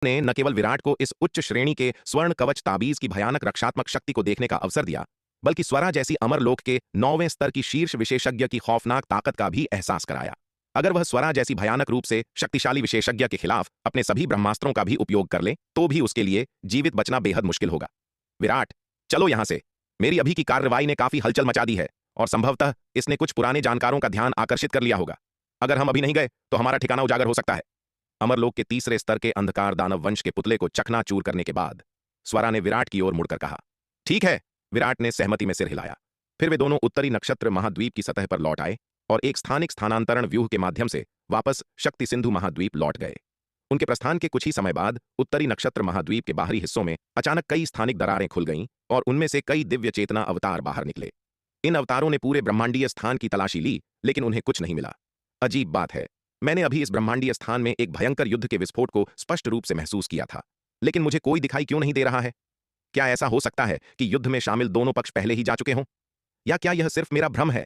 ने न केवल विराट को इस उच्च श्रेणी के स्वर्ण कवच ताबीज की भयानक रक्षात्मक शक्ति को देखने का अवसर दिया, बल्कि स्वरा जैसी अमरलोक के 9वें स्तर की शीर्ष विशेषज्ञ की खौफनाक ताकत का भी एहसास कराया। अगर वह स्वरा जैसी भयानक रूप से शक्तिशाली विशेषज्ञ के खिलाफ अपने सभी ब्रह्मास्त्रों का भी उपयोग कर ले, तो भी उसके लिए जीवित बचना बेहद मुश्किल होगा। विराट, चलो यहां से। मेरी अभी की कार्रवाई ने काफी हलचल मचा दी है और संभवतः इसने कुछ पुराने जानकारों का ध्यान आकर्षित कर लिया होगा। अगर हम अभी नहीं गए तो हमारा ठिकाना उजागर हो सकता है। अमरलोक के तीसरे स्तर के अंधकार दानव वंश के पुतले को चकनाचूर करने के बाद स्वरा ने विराट की ओर मुड़कर कहा। ठीक है, विराट ने सहमति में सिर हिलाया। फिर वे दोनों उत्तरी नक्षत्र महाद्वीप की सतह पर लौट आए और एक स्थानिक स्थानांतरण व्यूह के माध्यम से वापस शक्ति सिंधु महाद्वीप लौट गए। उनके प्रस्थान के कुछ ही समय बाद उत्तरी नक्षत्र महाद्वीप के बाहरी हिस्सों में अचानक कई स्थानिक दरारें खुल गईं और उनमें से कई दिव्य चेतना अवतार बाहर निकले। इन अवतारों ने पूरे ब्रह्मांडीय स्थान की तलाशी ली, लेकिन उन्हें कुछ नहीं मिला। अजीब बात है, मैंने अभी इस ब्रह्मांडीय स्थान में एक भयंकर युद्ध के विस्फोट को स्पष्ट रूप से महसूस किया था, लेकिन मुझे कोई दिखाई क्यों नहीं दे रहा है? क्या ऐसा हो सकता है कि युद्ध में शामिल दोनों पक्ष पहले ही जा चुके हों? या क्या यह सिर्फ मेरा भ्रम है?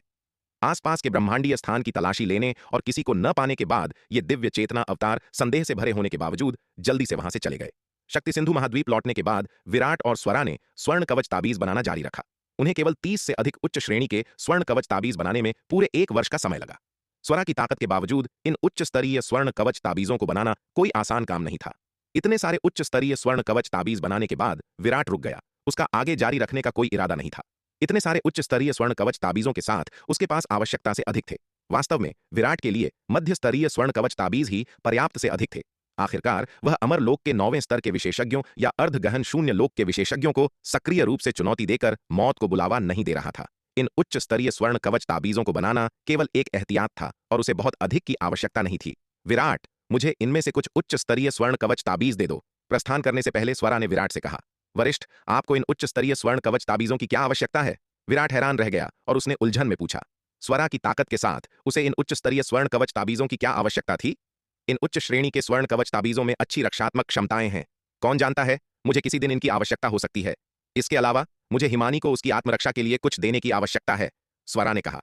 आसपास के ब्रह्मांडीय स्थान की तलाशी लेने और किसी को न पाने के बाद ये दिव्य चेतना अवतार संदेह से भरे होने के बावजूद जल्दी से वहां से चले गए। शक्ति सिंधु महाद्वीप लौटने के बाद विराट और स्वरा ने स्वर्ण कवच ताबीज बनाना जारी रखा। उन्हें केवल 30 से अधिक उच्च श्रेणी के स्वर्ण कवच ताबीज बनाने में पूरे 1 वर्ष का समय लगा। स्वरा की ताकत के बावजूद इन उच्च स्तरीय स्वर्ण कवच ताबीजों को बनाना कोई आसान काम नहीं था। इतने सारे उच्च स्तरीय स्वर्ण कवच ताबीज बनाने के बाद विराट रुक गया। उसका आगे जारी रखने का कोई इरादा नहीं था। इतने सारे उच्च स्तरीय स्वर्ण कवच ताबीजों के साथ उसके पास आवश्यकता से अधिक थे। वास्तव में विराट के लिए मध्य स्तरीय स्वर्ण कवच ताबीज ही पर्याप्त से अधिक थे। आखिरकार वह अमर लोक के 9वें स्तर के विशेषज्ञों या अर्ध गहन शून्य लोक के विशेषज्ञों को सक्रिय रूप से चुनौती देकर मौत को बुलावा नहीं दे रहा था। इन उच्च स्तरीय स्वर्ण कवच ताबीजों को बनाना केवल एक एहतियात था और उसे बहुत अधिक की आवश्यकता नहीं थी। विराट, मुझे इनमें से कुछ उच्च स्तरीय स्वर्ण कवच ताबीज दे दो। प्रस्थान करने से पहले स्वरा ने विराट से कहा। वरिष्ठ, आपको इन उच्च स्तरीय स्वर्ण कवच ताबीजों की क्या आवश्यकता है? विराट हैरान रह गया और उसने उलझन में पूछा। स्वरा की ताकत के साथ उसे इन उच्च स्तरीय स्वर्ण कवच ताबीजों की क्या आवश्यकता थी? इन उच्च श्रेणी के स्वर्ण कवच ताबीजों में अच्छी रक्षात्मक क्षमताएं हैं। कौन जानता है, मुझे किसी दिन इनकी आवश्यकता हो सकती है। इसके अलावा मुझे हिमानी को उसकी आत्मरक्षा के लिए कुछ देने की आवश्यकता है, स्वरा ने कहा।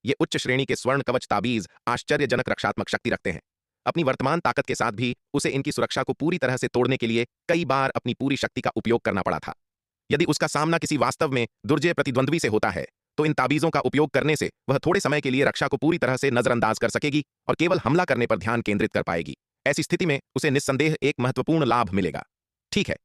ये उच्च श्रेणी के स्वर्ण कवच ताबीज आश्चर्यजनक रक्षात्मक शक्ति रखते हैं। अपनी वर्तमान ताकत के साथ भी उसे इनकी सुरक्षा को पूरी तरह से तोड़ने के लिए कई बार अपनी पूरी शक्ति का उपयोग करना पड़ा था। यदि उसका सामना किसी वास्तव में दुर्जय प्रतिद्वंद्वी से होता है, तो इन ताबीजों का उपयोग करने से वह थोड़े समय के लिए रक्षा को पूरी तरह से नजरअंदाज कर सकेगी और केवल हमला करने पर ध्यान केंद्रित कर पाएगी। ऐसी स्थिति में उसे निस्संदेह एक महत्वपूर्ण लाभ मिलेगा। ठीक है।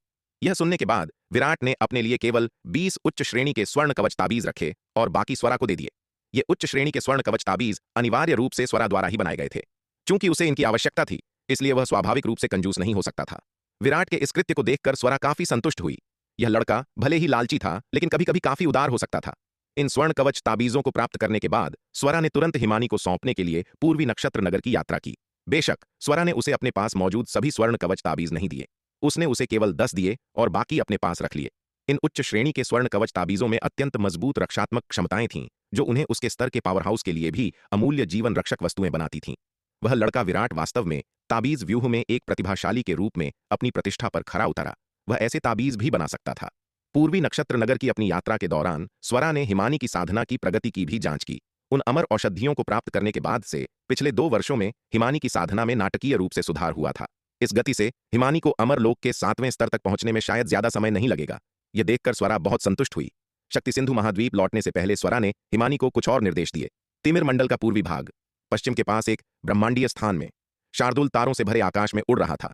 यह सुनने के बाद विराट ने अपने लिए केवल 20 उच्च श्रेणी के स्वर्ण कवच ताबीज रखे और बाकी स्वरा को दे दिए। ये उच्च श्रेणी के स्वर्ण कवच ताबीज अनिवार्य रूप से स्वरा द्वारा ही बनाए गए थे। चूंकि उसे इनकी आवश्यकता थी, इसलिए वह स्वाभाविक रूप से कंजूस नहीं हो सकता था। विराट के इस कृत्य को देखकर स्वरा काफी संतुष्ट हुई। यह लड़का भले ही लालची था, लेकिन कभी कभी काफी उदार हो सकता था। इन स्वर्ण कवच ताबीजों को प्राप्त करने के बाद स्वरा ने तुरंत हिमानी को सौंपने के लिए पूर्वी नक्षत्र नगर की यात्रा की। बेशक स्वरा ने उसे अपने पास मौजूद सभी स्वर्ण कवच ताबीज नहीं दिए। उसने उसे केवल 10 दिए और बाकी अपने पास रख लिए। इन उच्च श्रेणी के स्वर्ण कवच ताबीजों में अत्यंत मजबूत रक्षात्मक क्षमताएं थीं, जो उन्हें उसके स्तर के पावर हाउस के लिए भी अमूल्य जीवन रक्षक वस्तुएं बनाती थीं। वह लड़का विराट वास्तव में ताबीज व्यूह में एक प्रतिभाशाली के रूप में अपनी प्रतिष्ठा पर खरा उतरा। वह ऐसे ताबीज भी बना सकता था। पूर्वी नक्षत्र नगर की अपनी यात्रा के दौरान स्वरा ने हिमानी की साधना की प्रगति की भी जांच की। उन अमर औषधियों को प्राप्त करने के बाद से पिछले 2 वर्षों में हिमानी की साधना में नाटकीय रूप से सुधार हुआ था। इस गति से हिमानी को अमर लोक के 7वें स्तर तक पहुंचने में शायद ज्यादा समय नहीं लगेगा। यह देखकर स्वरा बहुत संतुष्ट हुई। शक्ति सिंधु महाद्वीप लौटने से पहले स्वरा ने हिमानी को कुछ और निर्देश दिए। तिमिर मंडल का पूर्वी भाग पश्चिम के पास एक ब्रह्मांडीय स्थान में शार्दुल तारों से भरे आकाश में उड़ रहा था।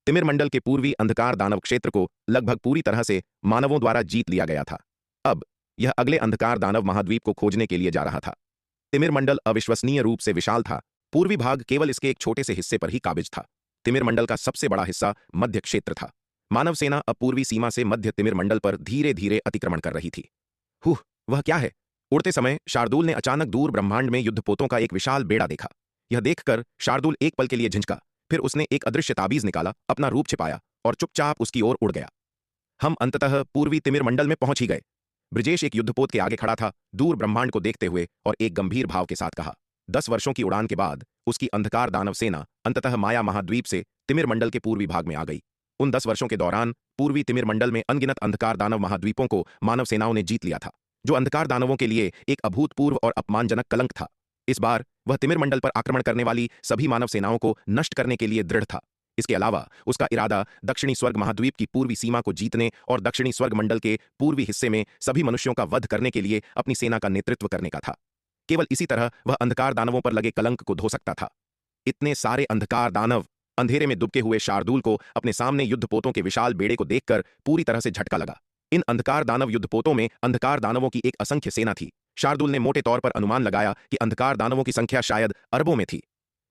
तिमिर मंडल के पूर्वी अंधकार दानव क्षेत्र को लगभग पूरी तरह से मानवों द्वारा जीत लिया गया था। अब यह अगले अंधकार दानव महाद्वीप को खोजने के लिए जा रहा था। तिमिर मंडल अविश्वसनीय रूप से विशाल था। पूर्वी भाग केवल इसके एक छोटे से हिस्से पर ही काबिज था। तिमिर मंडल का सबसे बड़ा हिस्सा मध्य क्षेत्र था। मानव सेना अब पूर्वी सीमा से मध्य तिमिर मंडल पर धीरे धीरे अतिक्रमण कर रही थी। वह क्या है? उड़ते समय शार्दुल ने अचानक दूर ब्रह्मांड में युद्धपोतों का एक विशाल बेड़ा देखा। यह देखकर शार्दुल एक पल के लिए झिझका। फिर उसने एक अदृश्य ताबीज निकाला, अपना रूप छिपाया और चुपचाप उसकी ओर उड़ गया। हम अंततः पूर्वी तिमिर मंडल में पहुंच ही गए। ब्रजेश एक युद्धपोत के आगे खड़ा था, दूर ब्रह्मांड को देखते हुए, और एक गंभीर भाव के साथ कहा। 10 वर्षों की उड़ान के बाद उसकी अंधकार दानव सेना अंततः माया महाद्वीप से तिमिर मंडल के पूर्वी भाग में आ गई। उन 10 वर्षों के दौरान पूर्वी तिमिर मंडल में अनगिनत अंधकार दानव महाद्वीपों को मानव सेनाओं ने जीत लिया था, जो अंधकार दानवों के लिए एक अभूतपूर्व और अपमानजनक कलंक था। इस बार वह तिमिर मंडल पर आक्रमण करने वाली सभी मानव सेनाओं को नष्ट करने के लिए दृढ़ था। इसके अलावा उसका इरादा दक्षिणी स्वर्ग महाद्वीप की पूर्वी सीमा को जीतने और दक्षिणी स्वर्ग मंडल के पूर्वी हिस्से में सभी मनुष्यों का वध करने के लिए अपनी सेना का नेतृत्व करने का था। केवल इसी तरह वह अंधकार दानवों पर लगे कलंक को धो सकता था। इतने सारे अंधकार दानव अंधेरे में दुबके हुए शार्दूल को अपने सामने युद्धपोतों के विशाल बेड़े को देखकर पूरी तरह से झटका लगा। इन अंधकार दानव युद्धपोतों में अंधकार दानवों की एक असंख्य सेना थी। शार्दूल ने मोटे तौर पर अनुमान लगाया कि अंधकार दानवों की संख्या शायद अरबों में थी।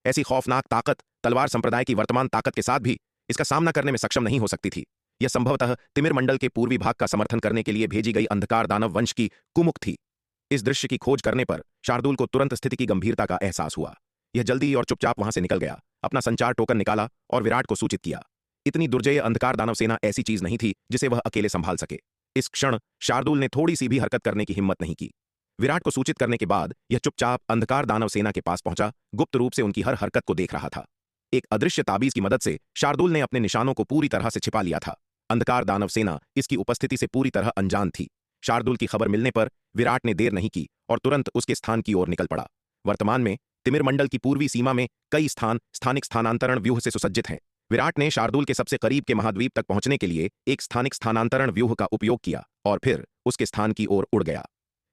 ऐसी खौफनाक ताकत तलवार संप्रदाय की वर्तमान ताकत के साथ भी इसका सामना करने में सक्षम नहीं हो सकती थी। यह संभवतः तिमिर मंडल के पूर्वी भाग का समर्थन करने के लिए भेजी गई अंधकार दानव वंश की कुमुक थी। इस दृश्य की खोज करने पर शार्दूल को तुरंत स्थिति की गंभीरता का एहसास हुआ। यह जल्दी और चुपचाप वहां से निकल गया, अपना संचार टोकन निकाला और विराट को सूचित किया। इतनी दुर्जय अंधकार दानव सेना ऐसी चीज नहीं थी जिसे वह अकेले संभाल सके। इस क्षण शार्दूल ने थोड़ी सी भी हरकत करने की हिम्मत नहीं की। विराट को सूचित करने के बाद यह चुपचाप अंधकार दानव सेना के पास पहुंचा, गुप्त रूप से उनकी हर हरकत को देख रहा था। एक अदृश्य ताबीज की मदद से शार्दूल ने अपने निशानों को पूरी तरह से छिपा लिया था। अंधकार दानव सेना इसकी उपस्थिति से पूरी तरह अनजान थी। शार्दूल की खबर मिलने पर विराट ने देर नहीं की और तुरंत उसके स्थान की ओर निकल पड़ा। वर्तमान में तिमिर मंडल की पूर्वी सीमा में कई स्थान स्थानिक स्थानांतरण व्यूह से सुसज्जित हैं। विराट ने शार्दूल के सबसे करीब के महाद्वीप तक पहुंचने के लिए एक स्थानिक स्थानांतरण व्यूह का उपयोग किया और फिर उसके स्थान की ओर उड़ गया।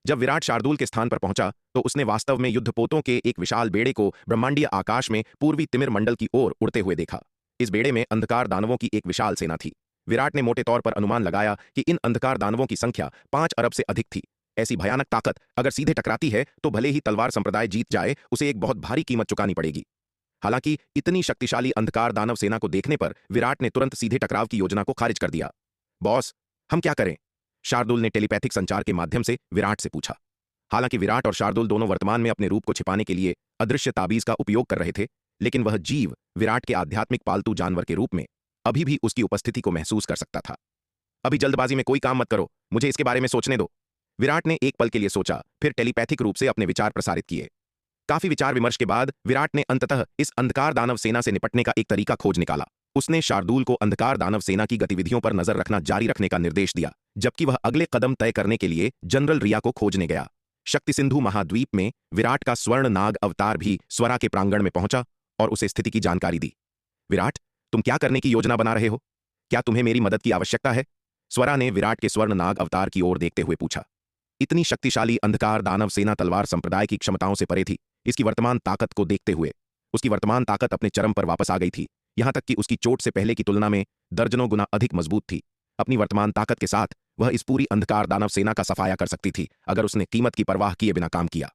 जब विराट शार्दूल के स्थान पर पहुंचा तो उसने वास्तव में युद्धपोतों के एक विशाल बेड़े को ब्रह्मांडीय आकाश में पूर्वी तिमिर मंडल की ओर उड़ते हुए देखा। इस बेड़े में अंधकार दानवों की एक विशाल सेना थी। विराट ने मोटे तौर पर अनुमान लगाया कि इन अंधकार दानवों की संख्या 5 अरब से अधिक थी। ऐसी भयानक ताकत अगर सीधे टकराती है तो भले ही तलवार संप्रदाय जीत जाए, उसे एक बहुत भारी कीमत चुकानी पड़ेगी। हालांकि इतनी शक्तिशाली अंधकार दानव सेना को देखने पर विराट ने तुरंत सीधे टकराव की योजना को खारिज कर दिया। बॉस, हम क्या करें? शार्दूल ने टेलीपैथिक संचार के माध्यम से विराट से पूछा। हालांकि विराट और शार्दूल दोनों वर्तमान में अपने रूप को छिपाने के लिए अदृश्य ताबीज का उपयोग कर रहे थे, लेकिन वह जीव विराट के आध्यात्मिक पालतू जानवर के रूप में अभी भी उसकी उपस्थिति को महसूस कर सकता था। अभी जल्दबाजी में कोई काम मत करो, मुझे इसके बारे में सोचने दो। विराट ने एक पल के लिए सोचा, फिर टेलीपैथिक रूप से अपने विचार प्रसारित किए। काफी विचार विमर्श के बाद विराट ने अंततः इस अंधकार दानव सेना से निपटने का एक तरीका खोज निकाला। उसने शार्दूल को अंधकार दानव सेना की गतिविधियों पर नजर रखना जारी रखने का निर्देश दिया, जबकि वह अगले कदम तय करने के लिए जनरल रिया को खोजने गया। शक्ति सिंधु महाद्वीप में विराट का स्वर्ण नाग अवतार भी स्वरा के प्रांगण में पहुंचा और उसे स्थिति की जानकारी दी। विराट, तुम क्या करने की योजना बना रहे हो? क्या तुम्हें मेरी मदद की आवश्यकता है? स्वरा ने विराट के स्वर्ण नाग अवतार की ओर देखते हुए पूछा। इतनी शक्तिशाली अंधकार दानव सेना तलवार संप्रदाय की क्षमताओं से परे थी। इसकी वर्तमान ताकत को देखते हुए उसकी वर्तमान ताकत अपने चरम पर वापस आ गई थी। यहां तक कि उसकी चोट से पहले की तुलना में दर्जनों गुना अधिक मजबूत थी। अपनी वर्तमान ताकत के साथ वह इस पूरी अंधकार दानव सेना का सफाया कर सकती थी अगर उसने कीमत की परवाह किए बिना काम किया।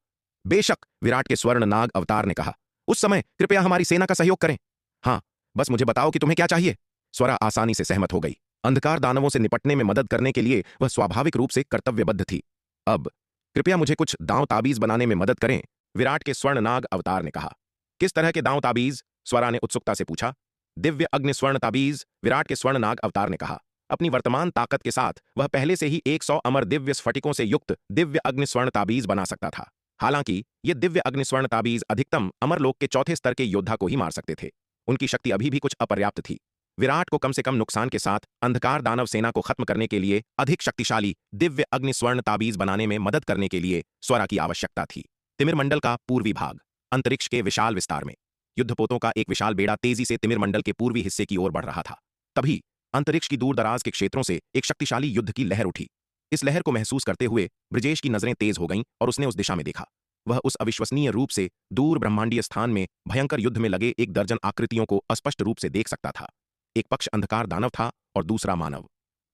बेशक, विराट के स्वर्ण नाग अवतार ने कहा। उस समय कृपया हमारी सेना का सहयोग करें। हाँ, बस मुझे बताओ कि तुम्हें क्या चाहिए। स्वरा आसानी से सहमत हो गई। अंधकार दानवों से निपटने में मदद करने के लिए वह स्वाभाविक रूप से कर्तव्यबद्ध थी। अब कृपया मुझे कुछ दांव ताबीज बनाने में मदद करें, विराट के स्वर्ण नाग अवतार ने कहा। किस तरह के दांव ताबीज? स्वरा ने उत्सुकता से पूछा। दिव्य अग्नि स्वर्ण ताबीज, विराट के स्वर्ण नाग अवतार ने कहा। अपनी वर्तमान ताकत के साथ वह पहले से ही 100 अमर दिव्य स्फटिकों से युक्त दिव्य अग्नि स्वर्ण ताबीज बना सकता था। हालांकि ये दिव्य अग्नि स्वर्ण ताबीज अधिकतम अमरलोक के चौथे स्तर के योद्धा को ही मार सकते थे। उनकी शक्ति अभी भी कुछ अपर्याप्त थी। विराट को कम से कम नुकसान के साथ अंधकार दानव सेना को खत्म करने के लिए अधिक शक्तिशाली दिव्य अग्नि स्वर्ण ताबीज बनाने में मदद करने के लिए स्वरा की आवश्यकता थी। तिमिर मंडल का पूर्वी भाग, अंतरिक्ष के विशाल विस्तार में युद्धपोतों का एक विशाल बेड़ा तेजी से तिमिर मंडल के पूर्वी हिस्से की ओर बढ़ रहा था। तभी अंतरिक्ष की दूर दराज के क्षेत्रों से एक शक्तिशाली युद्ध की लहर उठी। इस लहर को महसूस करते हुए ब्रजेश की नजरें तेज हो गईं और उसने उस दिशा में देखा। वह उस अविश्वसनीय रूप से दूर ब्रह्मांडीय स्थान में भयंकर युद्ध में लगे एक दर्जन आकृतियों को स्पष्ट रूप से देख सकता था। एक पक्ष अंधकार दानव था और दूसरा मानव।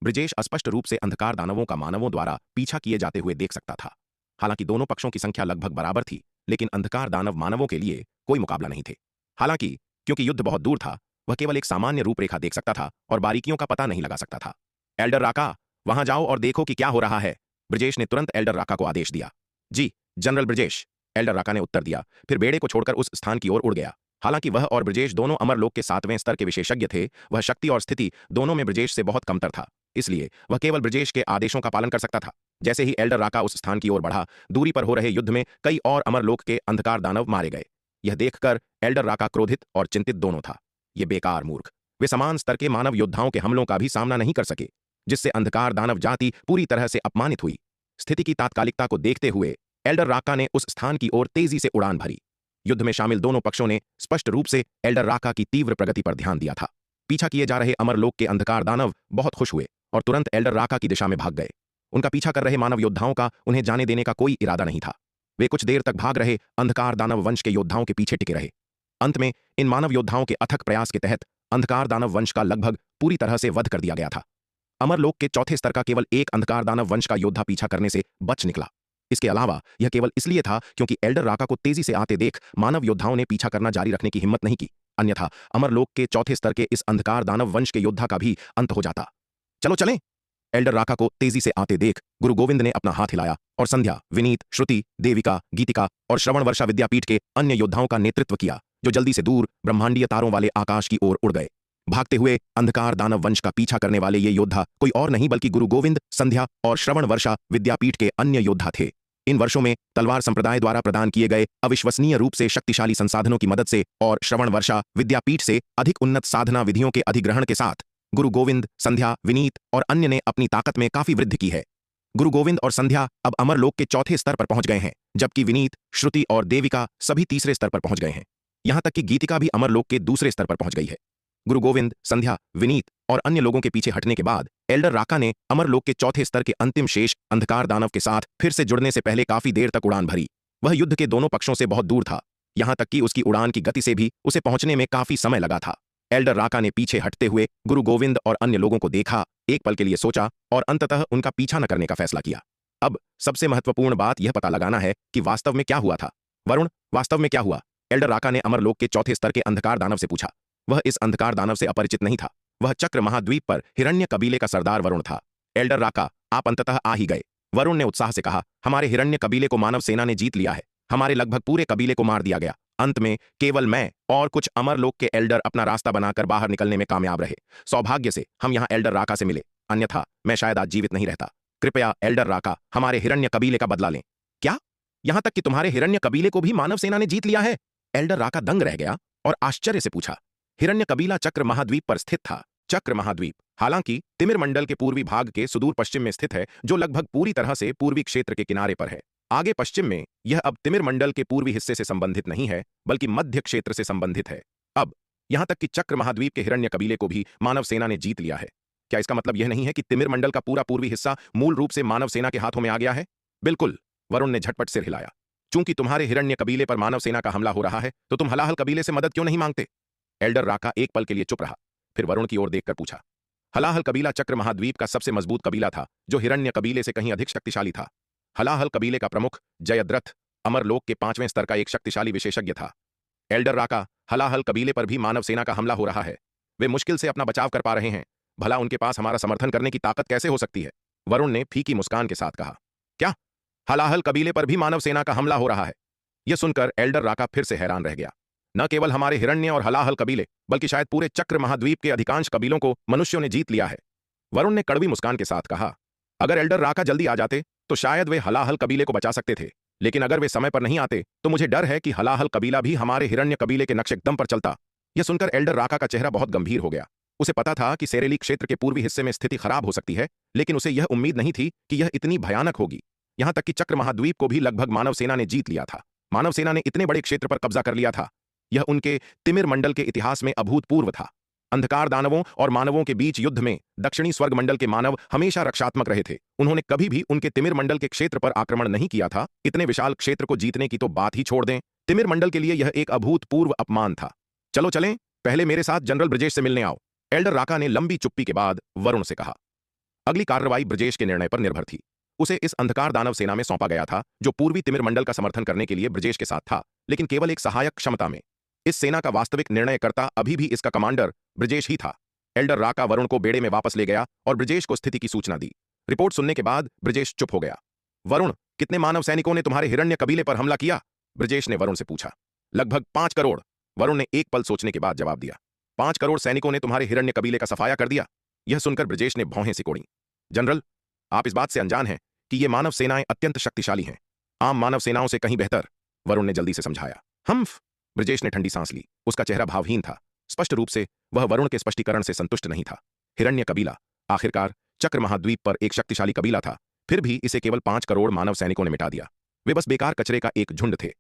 ब्रजेश स्पष्ट रूप से अंधकार दानवों का मानवों द्वारा पीछा किए जाते हुए देख सकता था। हालांकि दोनों पक्षों की संख्या लगभग बराबर थी, लेकिन अंधकार दानव मानवों के लिए कोई मुकाबला नहीं थे। हालांकि क्योंकि युद्ध बहुत दूर था, वह केवल एक सामान्य रूपरेखा देख सकता था और बारीकियों का पता नहीं लगा सकता था। एल्डर राका, वहां जाओ और देखो कि क्या हो रहा है। ब्रजेश ने तुरंत एल्डर राका को आदेश दिया। जी जनरल ब्रजेश, एल्डर राका ने उत्तर दिया, फिर बेड़े को छोड़कर उस स्थान की ओर उड़ गया। हालांकि वह और ब्रजेश दोनों अमरलोक के 7वें स्तर के विशेषज्ञ थे, वह शक्ति और स्थिति दोनों में ब्रजेश से बहुत कमतर था। इसलिए वह केवल ब्रजेश के आदेशों का पालन कर सकता था। जैसे ही एल्डर राका उस स्थान की ओर बढ़ा, दूरी पर हो रहे युद्ध में कई और अमरलोक के अंधकार दानव मारे गए। यह देखकर एल्डर राका क्रोधित और चिंतित दोनों था। ये बेकार मूर्ख, वे समान स्तर के मानव योद्धाओं के हमलों का भी सामना नहीं कर सके, जिससे अंधकार दानव जाति पूरी तरह से अपमानित हुई। स्थिति की तात्कालिकता को देखते हुए एल्डर राका ने उस स्थान की ओर तेजी से उड़ान भरी। युद्ध में शामिल दोनों पक्षों ने स्पष्ट रूप से एल्डर राका की तीव्र प्रगति पर ध्यान दिया था। पीछा किए जा रहे अमरलोक के अंधकार दानव बहुत खुश हुए और तुरंत एल्डर राका की दिशा में भाग गए। उनका पीछा कर रहे मानव योद्धाओं का उन्हें जाने देने का कोई इरादा नहीं था। वे कुछ देर तक भाग रहे अंधकार दानव वंश के योद्धाओं के पीछे टिके रहे। अंत में इन मानव योद्धाओं के अथक प्रयास के तहत अंधकार दानव वंश का लगभग पूरी तरह से वध कर दिया गया था। अमरलोक के चौथे स्तर का केवल एक अंधकार दानव वंश का योद्धा पीछा करने से बच निकला। इसके अलावा यह केवल इसलिए था क्योंकि एल्डर राका को तेजी से आते देख मानव योद्धाओं ने पीछा करना जारी रखने की हिम्मत नहीं की, अन्यथा अमरलोक के चौथे स्तर के इस अंधकार दानव वंश के योद्धा का भी अंत हो जाता। चलो चलें। एल्डर राका को तेजी से आते देख गुरु गोविंद ने अपना हाथ हिलाया और संध्या, विनीत, श्रुति, देविका, गीतिका और श्रवण वर्षा विद्यापीठ के अन्य योद्धाओं का नेतृत्व किया, जो जल्दी से दूर ब्रह्मांडीय तारों वाले आकाश की ओर उड़ गए। भागते हुए अंधकार दानव वंश का पीछा करने वाले ये योद्धा कोई और नहीं बल्कि गुरु गोविंद, संध्या और श्रवण वर्षा विद्यापीठ के अन्य योद्धा थे। इन वर्षों में तलवार संप्रदाय द्वारा प्रदान किए गए अविश्वसनीय रूप से शक्तिशाली संसाधनों की मदद से और श्रवण वर्षा विद्यापीठ से अधिक उन्नत साधना विधियों के अधिग्रहण के साथ गुरु गोविंद, संध्या, विनीत और अन्य ने अपनी ताकत में काफी वृद्धि की है। गुरु गोविंद और संध्या अब अमरलोक के चौथे स्तर पर पहुंच गए हैं, जबकि विनीत, श्रुति और देविका सभी तीसरे स्तर पर पहुंच गए हैं। यहां तक कि गीतिका भी अमरलोक के दूसरे स्तर पर पहुंच गई है। गुरु गोविंद, संध्या, विनीत और अन्य लोगों के पीछे हटने के बाद एल्डर राका ने अमरलोक के चौथे स्तर के अंतिम शेष अंधकार दानव के साथ फिर से जुड़ने से पहले काफी देर तक उड़ान भरी। वह युद्ध के दोनों पक्षों से बहुत दूर था, यहां तक कि उसकी उड़ान की गति से भी उसे पहुंचने में काफी समय लगा था। एल्डर राका ने पीछे हटते हुए गुरु गोविंद और अन्य लोगों को देखा, एक पल के लिए सोचा और अंततः उनका पीछा न करने का फैसला किया। अब सबसे महत्वपूर्ण बात यह पता लगाना है कि वास्तव में क्या हुआ था। वरुण, वास्तव में क्या हुआ? एल्डर राका ने अमरलोक के चौथे स्तर के अंधकार दानव से पूछा। वह इस अंधकार दानव से अपरिचित नहीं था। वह चक्र महाद्वीप पर हिरण्य कबीले का सरदार वरुण था। एल्डर राका, आप अंततः आ ही गए, वरुण ने उत्साह से कहा। हमारे हिरण्य कबीले को मानव सेना ने जीत लिया है। हमारे लगभग पूरे कबीले को मार दिया गया। अंत में केवल मैं और कुछ अमरलोक के एल्डर अपना रास्ता बनाकर बाहर निकलने में कामयाब रहे। सौभाग्य से हम यहाँ एल्डर राका से मिले, अन्यथा मैं शायद आज जीवित नहीं रहता। कृपया एल्डर राका, हमारे हिरण्य कबीले का बदला लें। क्या? यहां तक कि तुम्हारे हिरण्य कबीले को भी मानव सेना ने जीत लिया है? एल्डर राका दंग रह गया और आश्चर्य से पूछा। हिरण्य कबीला चक्र महाद्वीप पर स्थित था। चक्र महाद्वीप हालांकि तिमिर मंडल के पूर्वी भाग के सुदूर पश्चिम में स्थित है, जो लगभग पूरी तरह से पूर्वी क्षेत्र के किनारे पर है। आगे पश्चिम में यह अब तिमिर मंडल के पूर्वी हिस्से से संबंधित नहीं है, बल्कि मध्य क्षेत्र से संबंधित है। अब यहां तक कि चक्र महाद्वीप के हिरण्य कबीले को भी मानव सेना ने जीत लिया है। क्या इसका मतलब यह नहीं है कि तिमिर मंडल का पूरा पूर्वी हिस्सा मूल रूप से मानव सेना के हाथों में आ गया है? बिल्कुल, वरुण ने झटपट सिर हिलाया। चूंकि तुम्हारे हिरण्य कबीले पर मानव सेना का हमला हो रहा है, तो तुम हलाहल कबीले से मदद क्यों नहीं मांगते? एल्डर राका एक पल के लिए चुप रहा, फिर वरुण की ओर देखकर पूछा। हलाहल कबीला चक्र महाद्वीप का सबसे मजबूत कबीला था, जो हिरण्य कबीले से कहीं अधिक शक्तिशाली था। हलाहल कबीले का प्रमुख जयद्रथ अमरलोक के 5वें स्तर का एक शक्तिशाली विशेषज्ञ था। एल्डर राका, हलाहल कबीले पर भी मानव सेना का हमला हो रहा है। वे मुश्किल से अपना बचाव कर पा रहे हैं। भला उनके पास हमारा समर्थन करने की ताकत कैसे हो सकती है? वरुण ने फीकी मुस्कान के साथ कहा। क्या? हलाहल कबीले पर भी मानव सेना का हमला हो रहा है? यह सुनकर एल्डर राका फिर से हैरान रह गया। न केवल हमारे हिरण्य और हलाहल कबीले, बल्कि शायद पूरे चक्र महाद्वीप के अधिकांश कबीलों को मनुष्यों ने जीत लिया है। वरुण ने कड़वी मुस्कान के साथ कहा। अगर एल्डर राका जल्दी आ जाते तो शायद वे हलाहल कबीले को बचा सकते थे, लेकिन अगर वे समय पर नहीं आते तो मुझे डर है कि हलाहल कबीला भी हमारे हिरण्य कबीले के नक्शेकदम पर चलता। यह सुनकर एल्डर राका का चेहरा बहुत गंभीर हो गया। उसे पता था कि सेरेली क्षेत्र के पूर्वी हिस्से में स्थिति खराब हो सकती है, लेकिन उसे यह उम्मीद नहीं थी कि यह इतनी भयानक होगी। यहां तक कि चक्र महाद्वीप को भी लगभग मानव सेना ने जीत लिया था। मानव सेना ने इतने बड़े क्षेत्र पर कब्जा कर लिया था। यह उनके तिमिर मंडल के इतिहास में अभूतपूर्व था। अंधकार दानवों और मानवों के बीच युद्ध में दक्षिणी स्वर्ग मंडल के मानव हमेशा रक्षात्मक रहे थे। उन्होंने कभी भी उनके तिमिर मंडल के क्षेत्र पर आक्रमण नहीं किया था। इतने विशाल क्षेत्र को जीतने की तो बात ही छोड़ दें, तिमिर मंडल के लिए यह एक अभूतपूर्व अपमान था। चलो चलें, पहले मेरे साथ जनरल ब्रजेश से मिलने आओ, एल्डर राका ने लंबी चुप्पी के बाद वरुण से कहा। अगली कार्रवाई ब्रजेश के निर्णय पर निर्भर थी। उसे इस अंधकार दानव सेना में सौंपा गया था, जो पूर्वी तिमिर मंडल का समर्थन करने के लिए ब्रजेश के साथ था, लेकिन केवल एक सहायक क्षमता में। इस सेना का वास्तविक निर्णयकर्ता अभी भी इसका कमांडर ब्रजेश ही था। एल्डर राका वरुण को बेड़े में वापस ले गया और ब्रजेश को स्थिति की सूचना दी। रिपोर्ट सुनने के बाद ब्रजेश चुप हो गया। वरुण, कितने मानव सैनिकों ने तुम्हारे हिरण्य कबीले पर हमला किया? ब्रजेश ने वरुण से पूछा। लगभग 5 करोड़, वरुण ने एक पल सोचने के बाद जवाब दिया। 5 करोड़ सैनिकों ने तुम्हारे हिरण्य कबीले का सफाया कर दिया? यह सुनकर ब्रजेश ने भौहें सिकोड़ी। जनरल, आप इस बात से अनजान हैं कि ये मानव सेनाएं अत्यंत शक्तिशाली हैं, आम मानव सेनाओं से कहीं बेहतर, वरुण ने जल्दी से समझाया। हम्फ, ब्रजेश ने ठंडी सांस ली। उसका चेहरा भावहीन था। स्पष्ट रूप से वह वरुण के स्पष्टीकरण से संतुष्ट नहीं था। हिरण्य कबीला आखिरकार चक्र महाद्वीप पर एक शक्तिशाली कबीला था, फिर भी इसे केवल 5 करोड़ मानव सैनिकों ने मिटा दिया। वे बस बेकार कचरे का एक झुंड थे।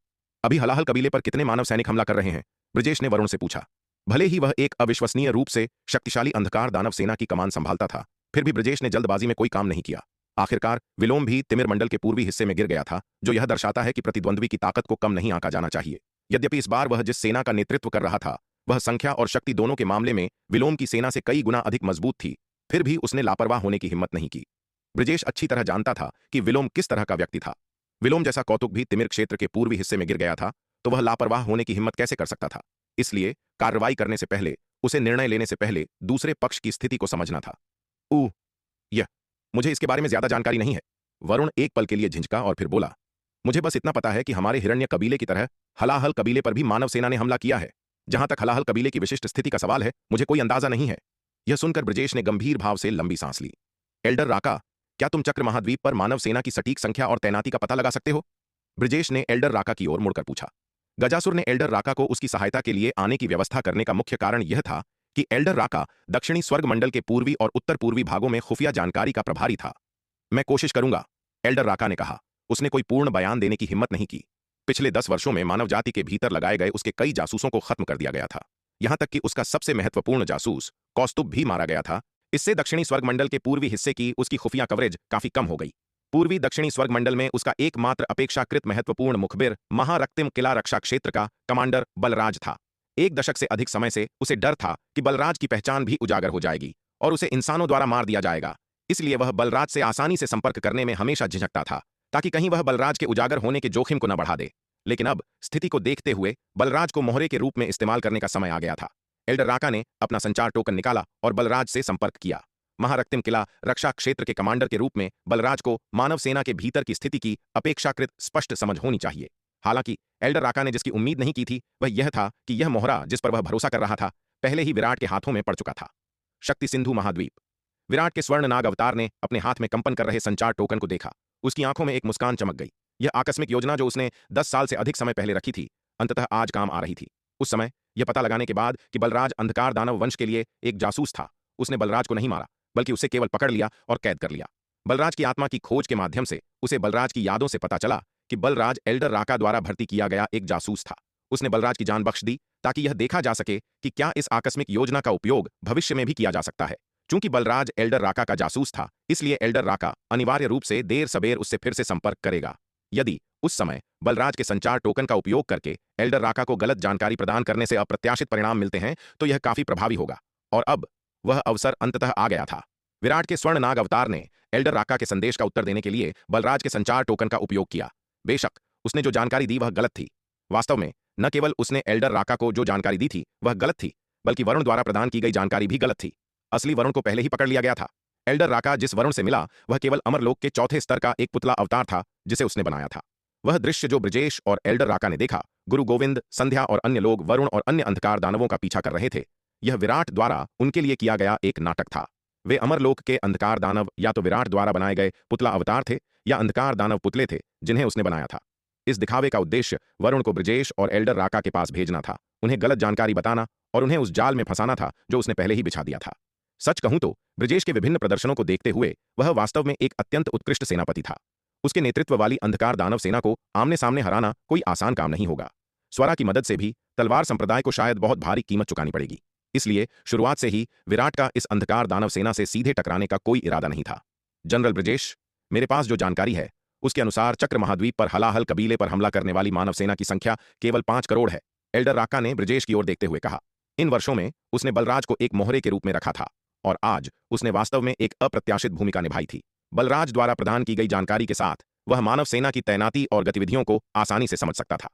अभी हलाहल कबीले पर कितने मानव सैनिक हमला कर रहे हैं? ब्रजेश ने वरुण से पूछा। भले ही वह एक अविश्वसनीय रूप से शक्तिशाली अंधकार दानव सेना की कमान संभालता था, फिर भी ब्रजेश ने जल्दबाजी में कोई काम नहीं किया। आखिरकार विलोम भी तिमिर मंडल के पूर्वी हिस्से में गिर गया था, जो यह दर्शाता है कि प्रतिद्वंद्वी की ताकत को कम नहीं आंका जाना चाहिए। यद्यपि इस बार वह जिस सेना का नेतृत्व कर रहा था, वह संख्या और शक्ति दोनों के मामले में विलोम की सेना से कई गुना अधिक मजबूत थी, फिर भी उसने लापरवाह होने की हिम्मत नहीं की। ब्रजेश अच्छी तरह जानता था कि विलोम किस तरह का व्यक्ति था। विलोम जैसा कौतुक भी तिमिर क्षेत्र के पूर्वी हिस्से में गिर गया था, तो वह लापरवाह होने की हिम्मत कैसे कर सकता था? इसलिए कार्रवाई करने से पहले, उसे निर्णय लेने से पहले दूसरे पक्ष की स्थिति को समझना था। यह मुझे इसके बारे में ज्यादा जानकारी नहीं है। वरुण एक पल के लिए झिझका और फिर बोला, मुझे बस इतना पता है कि हमारे हिरण्य कबीले की तरह हलाहल कबीले पर भी मानव सेना ने हमला किया है। जहां तक हलाहल कबीले की विशिष्ट स्थिति का सवाल है, मुझे कोई अंदाजा नहीं है। यह सुनकर ब्रजेश ने गंभीर भाव से लंबी सांस ली। एल्डर राका, क्या तुम चक्र महाद्वीप पर मानव सेना की सटीक संख्या और तैनाती का पता लगा सकते हो? ब्रजेश ने एल्डर राका की ओर मुड़कर पूछा। गजासुर ने एल्डर राका को उसकी सहायता के लिए आने की व्यवस्था करने का मुख्य कारण यह था कि एल्डर राका दक्षिणी स्वर्ग मंडल के पूर्वी और उत्तर पूर्वी भागों में खुफिया जानकारी का प्रभारी था। मैं कोशिश करूंगा, एल्डर राका ने कहा। उसने कोई पूर्ण बयान देने की हिम्मत नहीं की। पिछले 10 वर्षों में मानव जाति के भीतर लगाए गए उसके कई जासूसों को खत्म कर दिया गया था। यहां तक कि उसका सबसे महत्वपूर्ण जासूस कौस्तुभ भी मारा गया था। इससे दक्षिणी स्वर्ग मंडल के पूर्वी हिस्से की उसकी खुफिया कवरेज काफी कम हो गई। पूर्वी दक्षिणी स्वर्ग मंडल में उसका एकमात्र अपेक्षाकृत महत्वपूर्ण मुखबिर महारक्तिम किला रक्षा क्षेत्र का कमांडर बलराज था। 1 दशक से अधिक समय से उसे डर था कि बलराज की पहचान भी उजागर हो जाएगी और उसे इंसानों द्वारा मार दिया जाएगा। इसलिए वह बलराज से आसानी से संपर्क करने में हमेशा झिझकता था, ताकि कहीं वह बलराज के उजागर होने के जोखिम को न बढ़ा दे। लेकिन अब स्थिति को देखते हुए बलराज को मोहरे के रूप में इस्तेमाल करने का समय आ गया था। एल्डर राका ने अपना संचार टोकन निकाला और बलराज से संपर्क किया। महारक्तिम किला रक्षा क्षेत्र के कमांडर के रूप में बलराज को मानव सेना के भीतर की स्थिति की अपेक्षाकृत स्पष्ट समझ होनी चाहिए। हालांकि एल्डर राका ने जिसकी उम्मीद नहीं की थी, वह यह था कि यह मोहरा जिस पर वह भरोसा कर रहा था, पहले ही विराट के हाथों में पड़ चुका था। शक्ति सिंधु महाद्वीप। विराट के स्वर्ण नाग अवतार ने अपने हाथ में कंपन कर रहे संचार टोकन को देखा। उसकी आंखों में एक मुस्कान चमक गई। यह आकस्मिक योजना जो उसने 10 साल से अधिक समय पहले रखी थी, अंततः आज काम आ रही थी। उस समय यह पता लगाने के बाद कि बलराज अंधकार दानव वंश के लिए एक जासूस था, उसने बलराज को नहीं मारा, बल्कि उसे केवल पकड़ लिया और कैद कर लिया। बलराज की आत्मा की खोज के माध्यम से उसे बलराज की यादों से पता चला कि बलराज एल्डर राका द्वारा भर्ती किया गया एक जासूस था। उसने बलराज की जान बख्श दी ताकि यह देखा जा सके कि क्या इस आकस्मिक योजना का उपयोग भविष्य में भी किया जा सकता है। चूंकि बलराज एल्डर राका का जासूस था, इसलिए एल्डर राका अनिवार्य रूप से देर सबेर उससे फिर से संपर्क करेगा। यदि उस समय बलराज के संचार टोकन का उपयोग करके एल्डर राका को गलत जानकारी प्रदान करने से अप्रत्याशित परिणाम मिलते हैं, तो यह काफी प्रभावी होगा। और अब वह अवसर अंततः आ गया था। विराट के स्वर्ण नाग अवतार ने एल्डर राका के संदेश का उत्तर देने के लिए बलराज के संचार टोकन का उपयोग किया। बेशक उसने जो जानकारी दी वह गलत थी। वास्तव में न केवल उसने एल्डर राका को जो जानकारी दी थी वह गलत थी, बल्कि वरुण द्वारा प्रदान की गई जानकारी भी गलत थी। असली वरुण को पहले ही पकड़ लिया गया था। एल्डर राका जिस वरुण से मिला वह केवल अमरलोक के चौथे स्तर का एक पुतला अवतार था जिसे उसने बनाया था। वह दृश्य जो ब्रजेश और एल्डर राका ने देखा, गुरु गोविंद, संध्या और अन्य लोग वरुण और अन्य अंधकार दानवों का पीछा कर रहे थे, यह विराट द्वारा उनके लिए किया गया एक नाटक था। वे अमरलोक के अंधकार दानव या तो विराट द्वारा बनाए गए पुतला अवतार थे या अंधकार दानव पुतले थे जिन्हें उसने बनाया था। इस दिखावे का उद्देश्य वरुण को ब्रजेश और एल्डर राका के पास भेजना था, उन्हें गलत जानकारी बताना और उन्हें उस जाल में फंसाना था जो उसने पहले ही बिछा दिया था। सच कहूं तो ब्रजेश के विभिन्न प्रदर्शनों को देखते हुए वह वास्तव में एक अत्यंत उत्कृष्ट सेनापति था। उसके नेतृत्व वाली अंधकार दानव सेना को आमने सामने हराना कोई आसान काम नहीं होगा। स्वरा की मदद से भी तलवार संप्रदाय को शायद बहुत भारी कीमत चुकानी पड़ेगी। इसलिए शुरुआत से ही विराट का इस अंधकार दानव सेना से सीधे टकराने का कोई इरादा नहीं था। जनरल ब्रजेश, मेरे पास जो जानकारी है उसके अनुसार चक्र महाद्वीप पर हलाहल कबीले पर हमला करने वाली मानव सेना की संख्या केवल 5 करोड़ है। एल्डर राका ने ब्रजेश की ओर देखते हुए कहा। इन वर्षों में उसने बलराज को एक मोहरे के रूप में रखा था और आज उसने वास्तव में एक अप्रत्याशित भूमिका निभाई थी। बलराज द्वारा प्रदान की गई जानकारी के साथ वह मानव सेना की तैनाती और गतिविधियों को आसानी से समझ सकता था।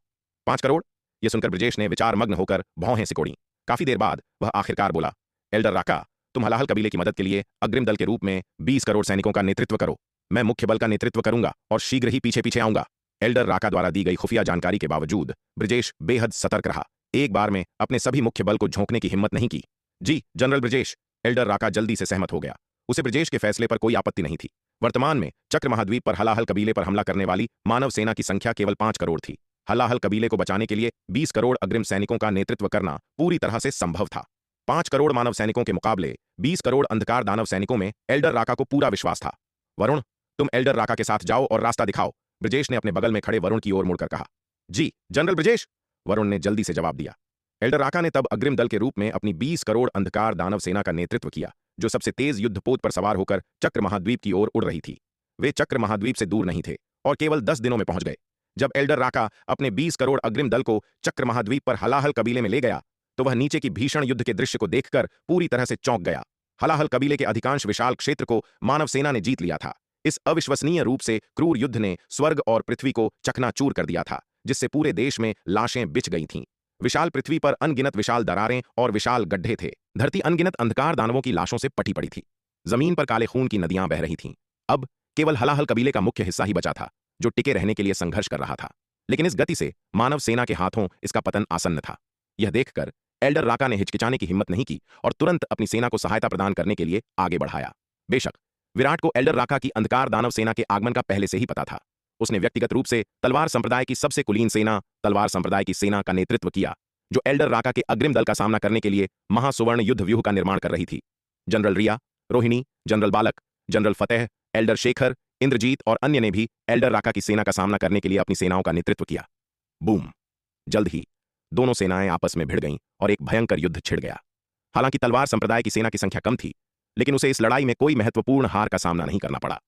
5 करोड़? यह सुनकर ब्रजेश ने विचारमग्न होकर भौहें सिकोड़ी। काफी देर बाद वह आखिरकार बोला, एल्डर राका, तुम हलाहल कबीले की मदद के लिए अग्रिम दल के रूप में 20 करोड़ सैनिकों का नेतृत्व करो। मैं मुख्य बल का नेतृत्व करूंगा और शीघ्र ही पीछे पीछे आऊंगा। एल्डर राका द्वारा दी गई खुफिया जानकारी के बावजूद ब्रजेश बेहद सतर्क रहा। एक बार में अपने सभी मुख्य बल को झोंकने की हिम्मत नहीं की। जी जनरल ब्रजेश। एल्डर राका जल्दी से सहमत हो गया। उसे ब्रजेश के फैसले पर कोई आपत्ति नहीं थी। वर्तमान में चक्र महाद्वीप पर हलाहल कबीले पर हमला करने वाली मानव सेना की संख्या केवल 5 करोड़ थी। हलाहल कबीले को बचाने के लिए 20 करोड़ अग्रिम सैनिकों का नेतृत्व करना पूरी तरह से संभव था। 5 करोड़ मानव सैनिकों के मुकाबले 20 करोड़ अंधकार दानव सैनिकों में एल्डर राका को पूरा विश्वास था। वरुण, तुम एल्डर राका के साथ जाओ और रास्ता दिखाओ, ब्रजेश ने अपने बगल में खड़े वरुण की ओर मुड़कर कहा। जी जनरल ब्रजेश, वरुण ने जल्दी से जवाब दिया। एल्डर राका ने तब अग्रिम दल के रूप में अपनी 20 करोड़ अंधकार दानव सेना का नेतृत्व किया, जो सबसे तेज युद्धपोत पर सवार होकर चक्र महाद्वीप की ओर उड़ रही थी। वे चक्र महाद्वीप से दूर नहीं थे और केवल 10 दिनों में पहुंच गए। जब एल्डर राका अपने 20 करोड़ अग्रिम दल को चक्र महाद्वीप पर हलाहल कबीले में ले गया, तो वह नीचे की भीषण युद्ध के दृश्य को देखकर पूरी तरह से चौंक गया। हलाहल कबीले के अधिकांश विशाल क्षेत्र को मानव सेना ने जीत लिया था। इस अविश्वसनीय रूप से क्रूर युद्ध ने स्वर्ग और पृथ्वी को चकनाचूर कर दिया था, जिससे पूरे देश में लाशें बिछ गई थीं। विशाल पृथ्वी पर अनगिनत विशाल दरारें और विशाल गड्ढे थे। धरती अनगिनत अंधकार दानवों की लाशों से पटी पड़ी थी। जमीन पर काले खून की नदियां बह रही थीं। अब केवल हलाहल कबीले का मुख्य हिस्सा ही बचा था, जो टिके रहने के लिए संघर्ष कर रहा था। लेकिन इस गति से मानव सेना के हाथों इसका पतन आसन्न था। यह देखकर एल्डर राका ने हिचकिचाने की हिम्मत नहीं की और तुरंत अपनी सेना को सहायता प्रदान करने के लिए आगे बढ़ाया। बेशक विराट को एल्डर राका की अंधकार दानव सेना के आगमन का पहले से ही पता था। उसने व्यक्तिगत रूप से तलवार संप्रदाय की सबसे कुलीन सेना, तलवार संप्रदाय की सेना का नेतृत्व किया, जो एल्डर राका के अग्रिम दल का सामना करने के लिए महासुवर्ण युद्ध व्यूह का निर्माण कर रही थी। जनरल रिया, रोहिणी, जनरल बालक, जनरल फतेह, एल्डर शेखर, इंद्रजीत और अन्य ने भी एल्डर राका की सेना का सामना करने के लिए अपनी सेनाओं का नेतृत्व किया। बूम! जल्द ही दोनों सेनाएं आपस में भिड़ गईं और एक भयंकर युद्ध छिड़ गया। हालांकि तलवार संप्रदाय की सेना की संख्या कम थी, लेकिन उसे इस लड़ाई में कोई महत्वपूर्ण हार का सामना नहीं करना पड़ा।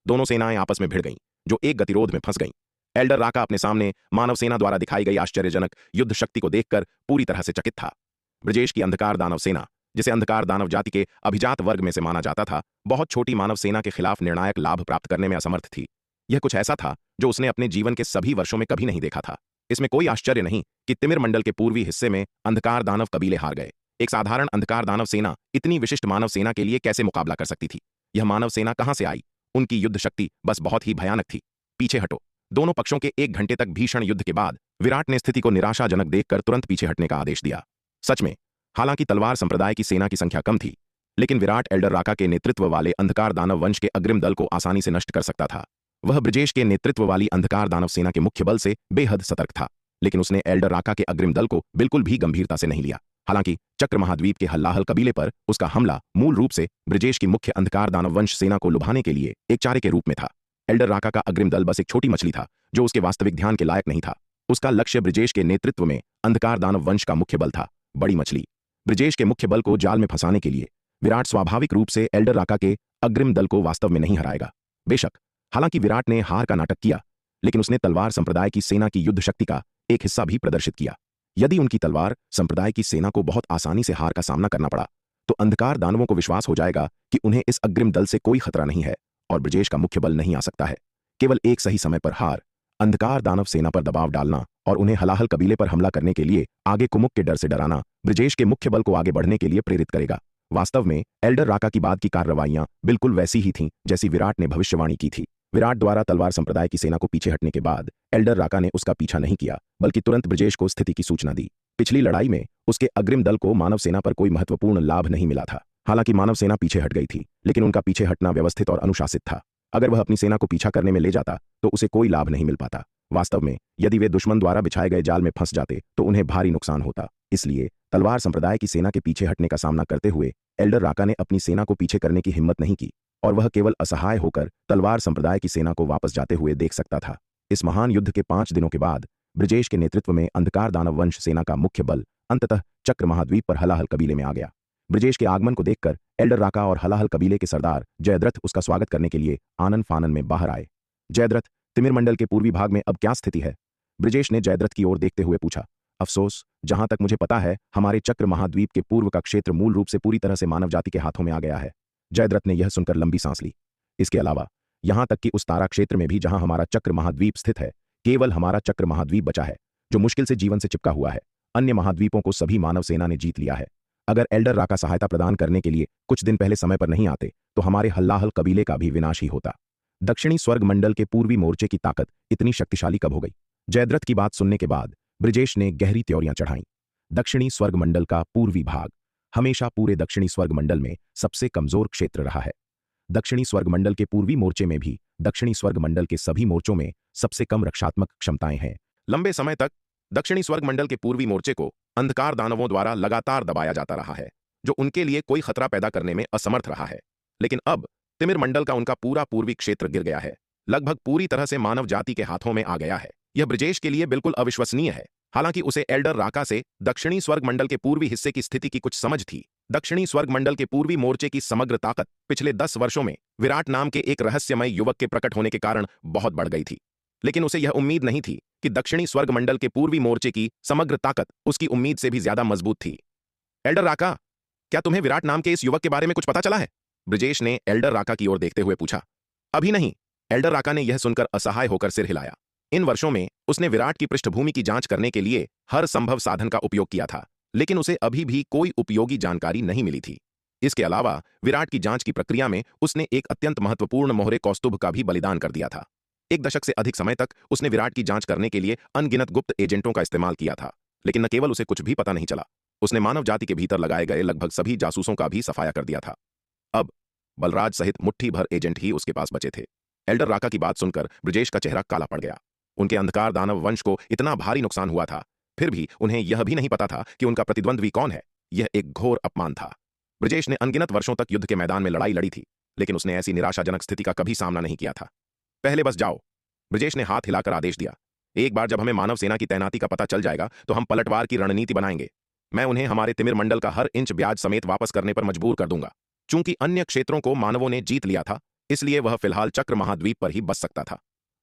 दोनों सेनाएं आपस में भिड़ गईं, जो एक गतिरोध में फंस गईं। एल्डर राका अपने सामने मानव सेना द्वारा दिखाई गई आश्चर्यजनक युद्ध शक्ति को देखकर पूरी तरह से चकित था। ब्रजेश की अंधकार दानव सेना, जिसे अंधकार दानव जाति के अभिजात वर्ग में से माना जाता था, बहुत छोटी मानव सेना के खिलाफ निर्णायक लाभ प्राप्त करने में असमर्थ थी। यह कुछ ऐसा था जो उसने अपने जीवन के सभी वर्षों में कभी नहीं देखा था। इसमें कोई आश्चर्य नहीं कि तिमिर मंडल के पूर्वी हिस्से में अंधकार दानव कबीले हार गए। एक साधारण अंधकार दानव सेना इतनी विशिष्ट मानव सेना के लिए कैसे मुकाबला कर सकती थी? यह मानव सेना कहां से आई? उनकी युद्ध शक्ति बस बहुत ही भयानक थी। पीछे हटो! दोनों पक्षों के 1 घंटे तक भीषण युद्ध के बाद विराट ने स्थिति को निराशाजनक देखकर तुरंत पीछे हटने का आदेश दिया। सच में, हालांकि तलवार संप्रदाय की सेना की संख्या कम थी, लेकिन विराट एल्डर राका के नेतृत्व वाले अंधकार दानव वंश के अग्रिम दल को आसानी से नष्ट कर सकता था। वह ब्रजेश के नेतृत्व वाली अंधकार दानव सेना के मुख्य बल से बेहद सतर्क था, लेकिन उसने एल्डर राका के अग्रिम दल को बिल्कुल भी गंभीरता से नहीं लिया। हालांकि चक्र महाद्वीप के हल्लाहल कबीले पर उसका हमला मूल रूप से ब्रजेश की मुख्य अंधकार दानव वंश सेना को लुभाने के लिए एक चारे के रूप में था। एल्डर राका का अग्रिम दल बस एक छोटी मछली था, जो उसके वास्तविक ध्यान के लायक नहीं था। उसका लक्ष्य ब्रजेश के नेतृत्व में अंधकार दानव वंश का मुख्य बल था, बड़ी मछली। ब्रजेश के मुख्य बल को जाल में फंसाने के लिए विराट स्वाभाविक रूप से एल्डर राका के अग्रिम दल को वास्तव में नहीं हराएगा। बेशक, हालांकि विराट ने हार का नाटक किया, लेकिन उसने तलवार संप्रदाय की सेना की युद्ध शक्ति का एक हिस्सा भी प्रदर्शित किया। यदि उनकी तलवार संप्रदाय की सेना को बहुत आसानी से हार का सामना करना पड़ा, तो अंधकार दानवों को विश्वास हो जाएगा कि उन्हें इस अग्रिम दल से कोई खतरा नहीं है और ब्रजेश का मुख्य बल नहीं आ सकता है। केवल एक सही समय पर हार अंधकार दानव सेना पर दबाव डालना और उन्हें हलाहल कबीले पर हमला करने के लिए आगे कुमुक के डर से डराना ब्रजेश के मुख्य बल को आगे बढ़ने के लिए प्रेरित करेगा। वास्तव में एल्डर राका की बाद की कार्रवाइयां बिल्कुल वैसी ही थीं जैसी विराट ने भविष्यवाणी की थी। विराट द्वारा तलवार संप्रदाय की सेना को पीछे हटने के बाद एल्डर राका ने उसका पीछा नहीं किया, बल्कि तुरंत ब्रजेश को स्थिति की सूचना दी। पिछली लड़ाई में उसके अग्रिम दल को मानव सेना पर कोई महत्वपूर्ण लाभ नहीं मिला था। हालांकि मानव सेना पीछे हट गई थी, लेकिन उनका पीछे हटना व्यवस्थित और अनुशासित था। अगर वह अपनी सेना को पीछा करने में ले जाता तो उसे कोई लाभ नहीं मिल पाता। वास्तव में यदि वे दुश्मन द्वारा बिछाए गए जाल में फंस जाते तो उन्हें भारी नुकसान होता। इसलिए तलवार संप्रदाय की सेना के पीछे हटने का सामना करते हुए एल्डर राका ने अपनी सेना को पीछे करने की हिम्मत नहीं की और वह केवल असहाय होकर तलवार संप्रदाय की सेना को वापस जाते हुए देख सकता था। इस महान युद्ध के 5 दिनों के बाद ब्रजेश के नेतृत्व में अंधकार दानव वंश सेना का मुख्य बल अंततः चक्र महाद्वीप पर हलाहल कबीले में आ गया। ब्रजेश के आगमन को देखकर एल्डर राका और हलाहल कबीले के सरदार जयद्रथ उसका स्वागत करने के लिए आनन फानन में बाहर आए। जयद्रथ, तिमिर मंडल के पूर्वी भाग में अब क्या स्थिति है? ब्रजेश ने जयद्रथ की ओर देखते हुए पूछा। अफसोस, जहां तक मुझे पता है हमारे चक्र महाद्वीप के पूर्व का क्षेत्र मूल रूप से पूरी तरह से मानव जाति के हाथों में आ गया है। जयद्रथ ने यह सुनकर लंबी सांस ली। इसके अलावा यहां तक कि उस तारा क्षेत्र में भी जहां हमारा चक्र महाद्वीप स्थित है, केवल हमारा चक्र महाद्वीप बचा है, जो मुश्किल से जीवन से चिपका हुआ है। अन्य महाद्वीपों को सभी मानव सेना ने जीत लिया है। अगर एल्डर राका सहायता प्रदान करने के लिए कुछ दिन पहले समय पर नहीं आते तो हमारे हल्लाहल कबीले का भी विनाश ही होता। दक्षिणी स्वर्ग मंडल के पूर्वी मोर्चे की ताकत इतनी शक्तिशाली कब हो गई? जयद्रथ की बात सुनने के बाद ब्रजेश ने गहरी त्योरियां चढ़ाईं। दक्षिणी स्वर्ग मंडल का पूर्वी भाग हमेशा पूरे दक्षिणी स्वर्ग मंडल में सबसे कमजोर क्षेत्र रहा है। दक्षिणी स्वर्ग मंडल के पूर्वी मोर्चे में भी दक्षिणी स्वर्ग मंडल के सभी मोर्चों में सबसे कम रक्षात्मक क्षमताएं हैं। लंबे समय तक दक्षिणी स्वर्ग मंडल के पूर्वी मोर्चे को अंधकार दानवों द्वारा लगातार दबाया जाता रहा है, जो उनके लिए कोई खतरा पैदा करने में असमर्थ रहा है। लेकिन अब तिमिर मंडल का उनका पूरा पूर्वी क्षेत्र गिर गया है, लगभग पूरी तरह से मानव जाति के हाथों में आ गया है। यह ब्रजेश के लिए बिल्कुल अविश्वसनीय है। हालांकि उसे एल्डर राका से दक्षिणी स्वर्ग मंडल के पूर्वी हिस्से की स्थिति की कुछ समझ थी। दक्षिणी स्वर्ग मंडल के पूर्वी मोर्चे की समग्र ताकत पिछले 10 वर्षों में विराट नाम के एक रहस्यमय युवक के प्रकट होने के कारण बहुत बढ़ गई थी। लेकिन उसे यह उम्मीद नहीं थी कि दक्षिणी स्वर्ग मंडल के पूर्वी मोर्चे की समग्र ताकत उसकी उम्मीद से भी ज्यादा मजबूत थी। एल्डर राका, क्या तुम्हें विराट नाम के इस युवक के बारे में कुछ पता चला है? ब्रजेश ने एल्डर राका की ओर देखते हुए पूछा। अभी नहीं। एल्डर राका ने यह सुनकर असहाय होकर सिर हिलाया। इन वर्षों में उसने विराट की पृष्ठभूमि की जांच करने के लिए हर संभव साधन का उपयोग किया था, लेकिन उसे अभी भी कोई उपयोगी जानकारी नहीं मिली थी। इसके अलावा विराट की जांच की प्रक्रिया में उसने एक अत्यंत महत्वपूर्ण मोहरे कौस्तुभ का भी बलिदान कर दिया था। 1 दशक से अधिक समय तक उसने विराट की जांच करने के लिए अनगिनत गुप्त एजेंटों का इस्तेमाल किया था, लेकिन न केवल उसे कुछ भी पता नहीं चला, उसने मानव जाति के भीतर लगाए गए लगभग सभी जासूसों का भी सफाया कर दिया था। अब बलराज सहित मुट्ठी भर एजेंट ही उसके पास बचे थे। एल्डर राका की बात सुनकर ब्रजेश का चेहरा काला पड़ गया। उनके अंधकार दानव वंश को इतना भारी नुकसान हुआ था, फिर भी उन्हें यह भी नहीं पता था कि उनका प्रतिद्वंद्वी कौन है। यह एक घोर अपमान था। ब्रजेश ने अनगिनत वर्षों तक युद्ध के मैदान में लड़ाई लड़ी थी, लेकिन उसने ऐसी निराशाजनक स्थिति का कभी सामना नहीं किया था। पहले बस जाओ, ब्रजेश ने हाथ हिलाकर आदेश दिया। एक बार जब हमें मानव सेना की तैनाती का पता चल जाएगा तो हम पलटवार की रणनीति बनाएंगे। मैं उन्हें हमारे तिमिर मंडल का हर इंच ब्याज समेत वापस करने पर मजबूर कर दूंगा। चूंकि अन्य क्षेत्रों को मानवों ने जीत लिया था, इसलिए वह फिलहाल चक्र महाद्वीप पर ही बस सकता था।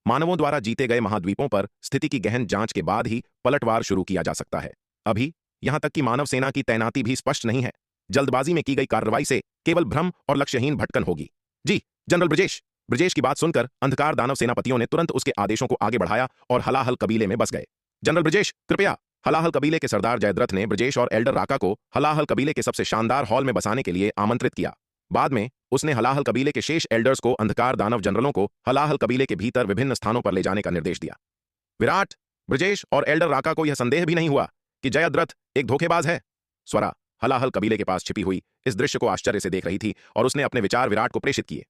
मानवों द्वारा जीते गए महाद्वीपों पर स्थिति की गहन जांच के बाद ही पलटवार शुरू किया जा सकता है। अभी यहां तक कि मानव सेना की तैनाती भी स्पष्ट नहीं है। जल्दबाजी में की गई कार्रवाई से केवल भ्रम और लक्ष्यहीन भटकन होगी। जी जनरल ब्रजेश। ब्रजेश की बात सुनकर अंधकार दानव सेनापतियों ने तुरंत उसके आदेशों को आगे बढ़ाया और हलाहल कबीले में बस गए। जनरल ब्रजेश, कृपया। हलाहल कबीले के सरदार जयद्रथ ने ब्रजेश और एल्डर राका को हलाहल कबीले के सबसे शानदार हॉल में बसाने के लिए आमंत्रित किया। बाद में उसने हलाहल कबीले के शेष एल्डर्स को अंधकार दानव जनरलों को हलाहल कबीले के भीतर विभिन्न स्थानों पर ले जाने का निर्देश दिया। विराट, ब्रजेश और एल्डर राका को यह संदेह भी नहीं हुआ कि जयद्रथ एक धोखेबाज है। स्वरा हलाहल कबीले के पास छिपी हुई इस दृश्य को आश्चर्य से देख रही थी और उसने अपने विचार विराट को प्रेषित किए।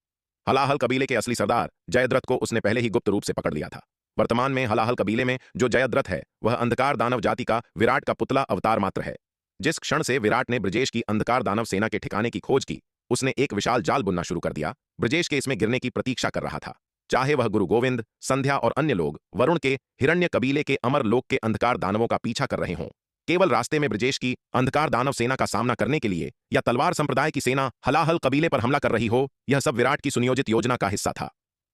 हलाहल कबीले के असली सरदार जयद्रथ को उसने पहले ही गुप्त रूप से पकड़ लिया था। वर्तमान में हलाहल कबीले में जो जयद्रथ है वह अंधकार दानव जाति का विराट का पुतला अवतार मात्र है। जिस क्षण से विराट ने ब्रजेश की अंधकार दानव सेना के ठिकाने की खोज की, उसने एक विशाल जाल बुनना शुरू कर दिया। ब्रजेश के इसमें गिरने की प्रतीक्षा कर रहा था। चाहे वह गुरु गोविंद, संध्या और अन्य लोग वरुण के हिरण्य कबीले के अमर लोक के अंधकार दानवों का पीछा कर रहे हों, केवल रास्ते में ब्रजेश की अंधकार दानव सेना का सामना करने के लिए या तलवार संप्रदाय की सेना हलाहल कबीले पर हमला कर रही हो, यह सब विराट की सुनियोजित योजना का हिस्सा था।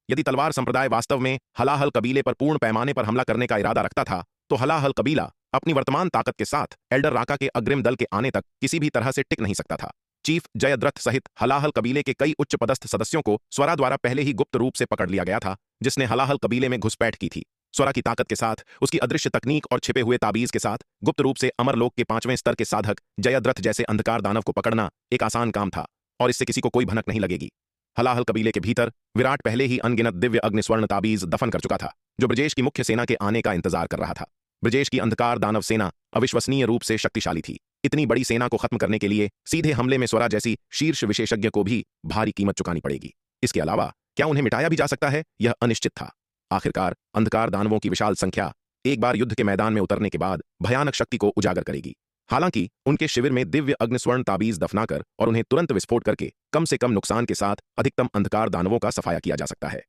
यदि तलवार संप्रदाय वास्तव में हलाहल कबीले पर पूर्ण पैमाने पर हमला करने का इरादा रखता था, तो हलाहल कबीला अपनी वर्तमान ताकत के साथ एल्डर राका के अग्रिम दल के आने तक किसी भी तरह से टिक नहीं सकता था। चीफ जयद्रथ सहित हलाहल कबीले के कई उच्च पदस्थ सदस्यों को स्वरा द्वारा पहले ही गुप्त रूप से पकड़ लिया गया था, जिसने हलाहल कबीले में घुसपैठ की थी। स्वरा की ताकत के साथ, उसकी अदृश्य तकनीक और छिपे हुए ताबीज के साथ गुप्त रूप से अमरलोक के 5वें स्तर के साधक जयद्रथ जैसे अंधकार दानव को पकड़ना एक आसान काम था और इससे किसी को कोई भनक नहीं लगेगी। हलाहल कबीले के भीतर विराट पहले ही अनगिनत दिव्य अग्निस्वर्ण ताबीज दफन कर चुका था, जो ब्रजेश की मुख्य सेना के आने का इंतजार कर रहा था। ब्रजेश की अंधकार दानव सेना अविश्वसनीय रूप से शक्तिशाली थी। इतनी बड़ी सेना को खत्म करने के लिए सीधे हमले में स्वरा जैसी शीर्ष विशेषज्ञ को भी भारी कीमत चुकानी पड़ेगी। इसके अलावा क्या उन्हें मिटाया भी जा सकता है, यह अनिश्चित था। आखिरकार अंधकार दानवों की विशाल संख्या एक बार युद्ध के मैदान में उतरने के बाद भयानक शक्ति को उजागर करेगी। हालांकि उनके शिविर में दिव्य अग्निस्वर्ण ताबीज दफनाकर और उन्हें तुरंत विस्फोट करके कम से कम नुकसान के साथ अधिकतम अंधकार दानवों का सफाया किया जा सकता है।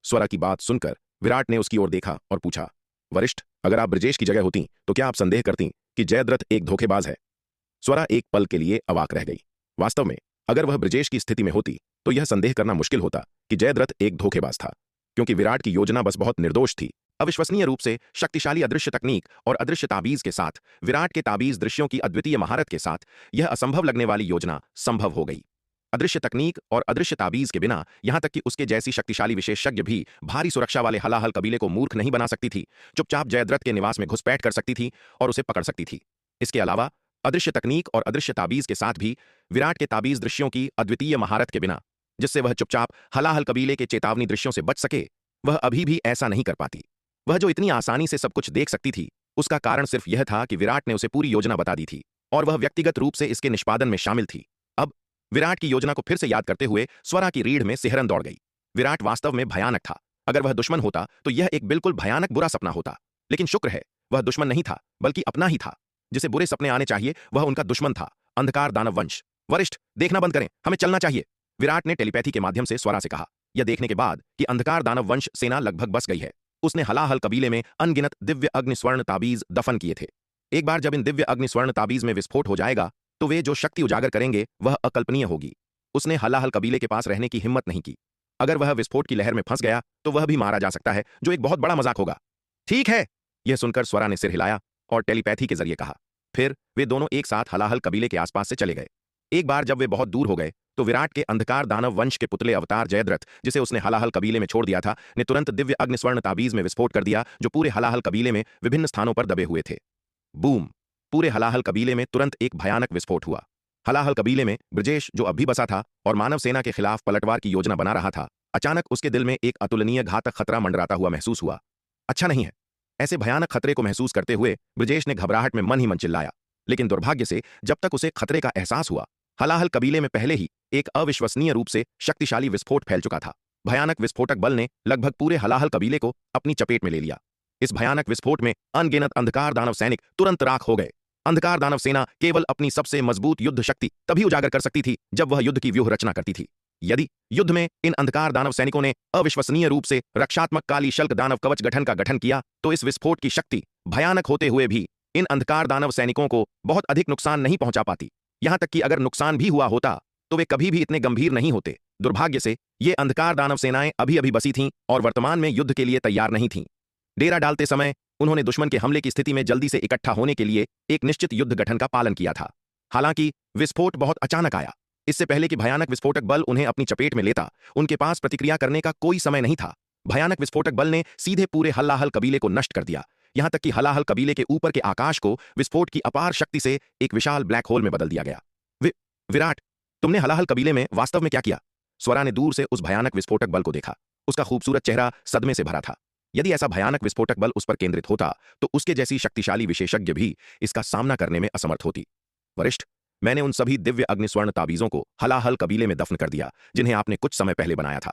स्वरा की बात सुनकर विराट ने उसकी ओर देखा और पूछा, वरिष्ठ, अगर आप ब्रजेश की जगह होती तो क्या आप संदेह करती कि जयद्रथ एक धोखेबाज है? स्वरा एक पल के लिए अवाक रह गई। वास्तव में अगर वह ब्रजेश की स्थिति में होती तो यह संदेह करना मुश्किल होता कि जयद्रथ एक धोखेबाज था, क्योंकि विराट की योजना बस बहुत निर्दोष थी। अविश्वसनीय रूप से शक्तिशाली अदृश्य तकनीक और अदृश्य ताबीज के साथ विराट के ताबीज दृश्यों की अद्वितीय महारत के साथ यह असंभव लगने वाली योजना संभव हो गई। अदृश्य तकनीक और अदृश्य ताबीज के बिना यहां तक कि उसके जैसी शक्तिशाली विशेषज्ञ भी भारी सुरक्षा वाले हलाहल कबीले को मूर्ख नहीं बना सकती थी। चुपचाप जयद्रथ के निवास में घुसपैठ कर सकती थी और उसे पकड़ सकती थी। इसके अलावा अदृश्य तकनीक और अदृश्य ताबीज के साथ भी विराट के ताबीज दृश्यों की अद्वितीय महारत के बिना, जिससे वह चुपचाप हलाहल कबीले के चेतावनी दृश्यों से बच सके, वह अभी भी ऐसा नहीं कर पाती। वह जो इतनी आसानी से सब कुछ देख सकती थी, उसका कारण सिर्फ यह था कि विराट ने उसे पूरी योजना बता दी थी और वह व्यक्तिगत रूप से इसके निष्पादन में शामिल थी। अब विराट की योजना को फिर से याद करते हुए स्वरा की रीढ़ में सिहरन दौड़ गई। विराट वास्तव में भयानक था। अगर वह दुश्मन होता तो यह एक बिल्कुल भयानक बुरा सपना होता, लेकिन शुक्र है वह दुश्मन नहीं था, बल्कि अपना ही था। जिसे बुरे सपने आने चाहिए वह उनका दुश्मन था, अंधकार दानव वंश। वरिष्ठ, देखना बंद करें, हमें चलना चाहिए, विराट ने टेलीपैथी के माध्यम से स्वरा से कहा। यह देखने के बाद कि अंधकार दानव वंश सेना लगभग बस गई है, उसने हलाहल कबीले में अनगिनत दिव्य अग्नि स्वर्ण ताबीज दफन किए थे। एक बार जब इन दिव्य अग्नि स्वर्ण ताबीज में विस्फोट हो जाएगा तो वे जो शक्ति उजागर करेंगे वह अकल्पनीय होगी। उसने हलाहल कबीले के पास रहने की हिम्मत नहीं की। अगर वह विस्फोट की लहर में फंस गया तो वह भी मारा जा सकता है, जो एक बहुत बड़ा मजाक होगा। ठीक है, यह सुनकर स्वरा ने सिर हिलाया और टेलीपैथी के जरिए कहा। फिर वे दोनों एक साथ हलाहल कबीले के आसपास से चले गए। एक बार जब वे बहुत दूर हो गए तो विराट के अंधकार दानव वंश के पुतले अवतार जयद्रथ, जिसे उसने हलाहल कबीले में छोड़ दिया था, ने तुरंत दिव्य अग्नि स्वर्ण ताबीज में विस्फोट कर दिया, जो पूरे हलाहल कबीले में विभिन्न स्थानों पर दबे हुए थे। बूम! पूरे हलाहल कबीले में तुरंत एक भयानक विस्फोट हुआ। हलाहल कबीले में ब्रजेश, जो अब भी बसा था और मानव सेना के खिलाफ पलटवार की योजना बना रहा था, अचानक उसके दिल में एक अतुलनीय घातक खतरा मंडराता हुआ महसूस हुआ। अच्छा नहीं है। ऐसे भयानक खतरे को महसूस करते हुए ब्रजेश ने घबराहट में मन ही मन चिल्लाया। लेकिन दुर्भाग्य से जब तक उसे खतरे का एहसास हुआ, हलाहल कबीले में पहले ही एक अविश्वसनीय रूप से शक्तिशाली विस्फोट फैल चुका था। भयानक विस्फोटक बल ने लगभग पूरे हलाहल कबीले को अपनी चपेट में ले लिया। इस भयानक विस्फोट में अनगिनत अंधकार दानव सैनिक तुरंत राख हो गए। अंधकार दानव सेना केवल अपनी सबसे मजबूत युद्ध शक्ति तभी उजागर कर सकती थी जब वह युद्ध की व्यूह रचना करती थी। यदि युद्ध में इन अंधकार दानव सैनिकों ने अविश्वसनीय रूप से रक्षात्मक काली शल्क दानव कवच गठन का गठन किया तो इस विस्फोट की शक्ति भयानक होते हुए भी इन अंधकार दानव सैनिकों को बहुत अधिक नुकसान नहीं पहुंचा पाती। यहां तक कि अगर नुकसान भी हुआ होता तो वे कभी भी इतने गंभीर नहीं होते। दुर्भाग्य से ये अंधकार दानव सेनाएं अभी अभी बसी थीं और वर्तमान में युद्ध के लिए तैयार नहीं थीं। डेरा डालते समय उन्होंने दुश्मन के हमले की स्थिति में जल्दी से इकट्ठा होने के लिए एक निश्चित युद्ध गठन का पालन किया था। हालांकि विस्फोट बहुत अचानक आया। इससे पहले कि भयानक विस्फोटक बल उन्हें अपनी चपेट में लेता, उनके पास प्रतिक्रिया करने का कोई समय नहीं था। भयानक विस्फोटक बल ने सीधे पूरे हलाहल कबीले को नष्ट कर दिया। यहां तक कि हलाहल कबीले के ऊपर के आकाश को विस्फोट की अपार शक्ति से एक विशाल ब्लैक होल में बदल दिया गया। विराट, तुमने हलाहल कबीले में वास्तव में क्या किया? स्वरा ने दूर से उस भयानक विस्फोटक बल को देखा। उसका खूबसूरत चेहरा सदमे से भरा था। यदि ऐसा भयानक विस्फोटक बल उस पर केंद्रित होता तो उसके जैसी शक्तिशाली विशेषज्ञ भी इसका सामना करने में असमर्थ होती। वरिष्ठ, मैंने उन सभी दिव्य अग्नि स्वर्ण ताबीजों को हलाहल कबीले में दफन कर दिया जिन्हें आपने कुछ समय पहले बनाया था,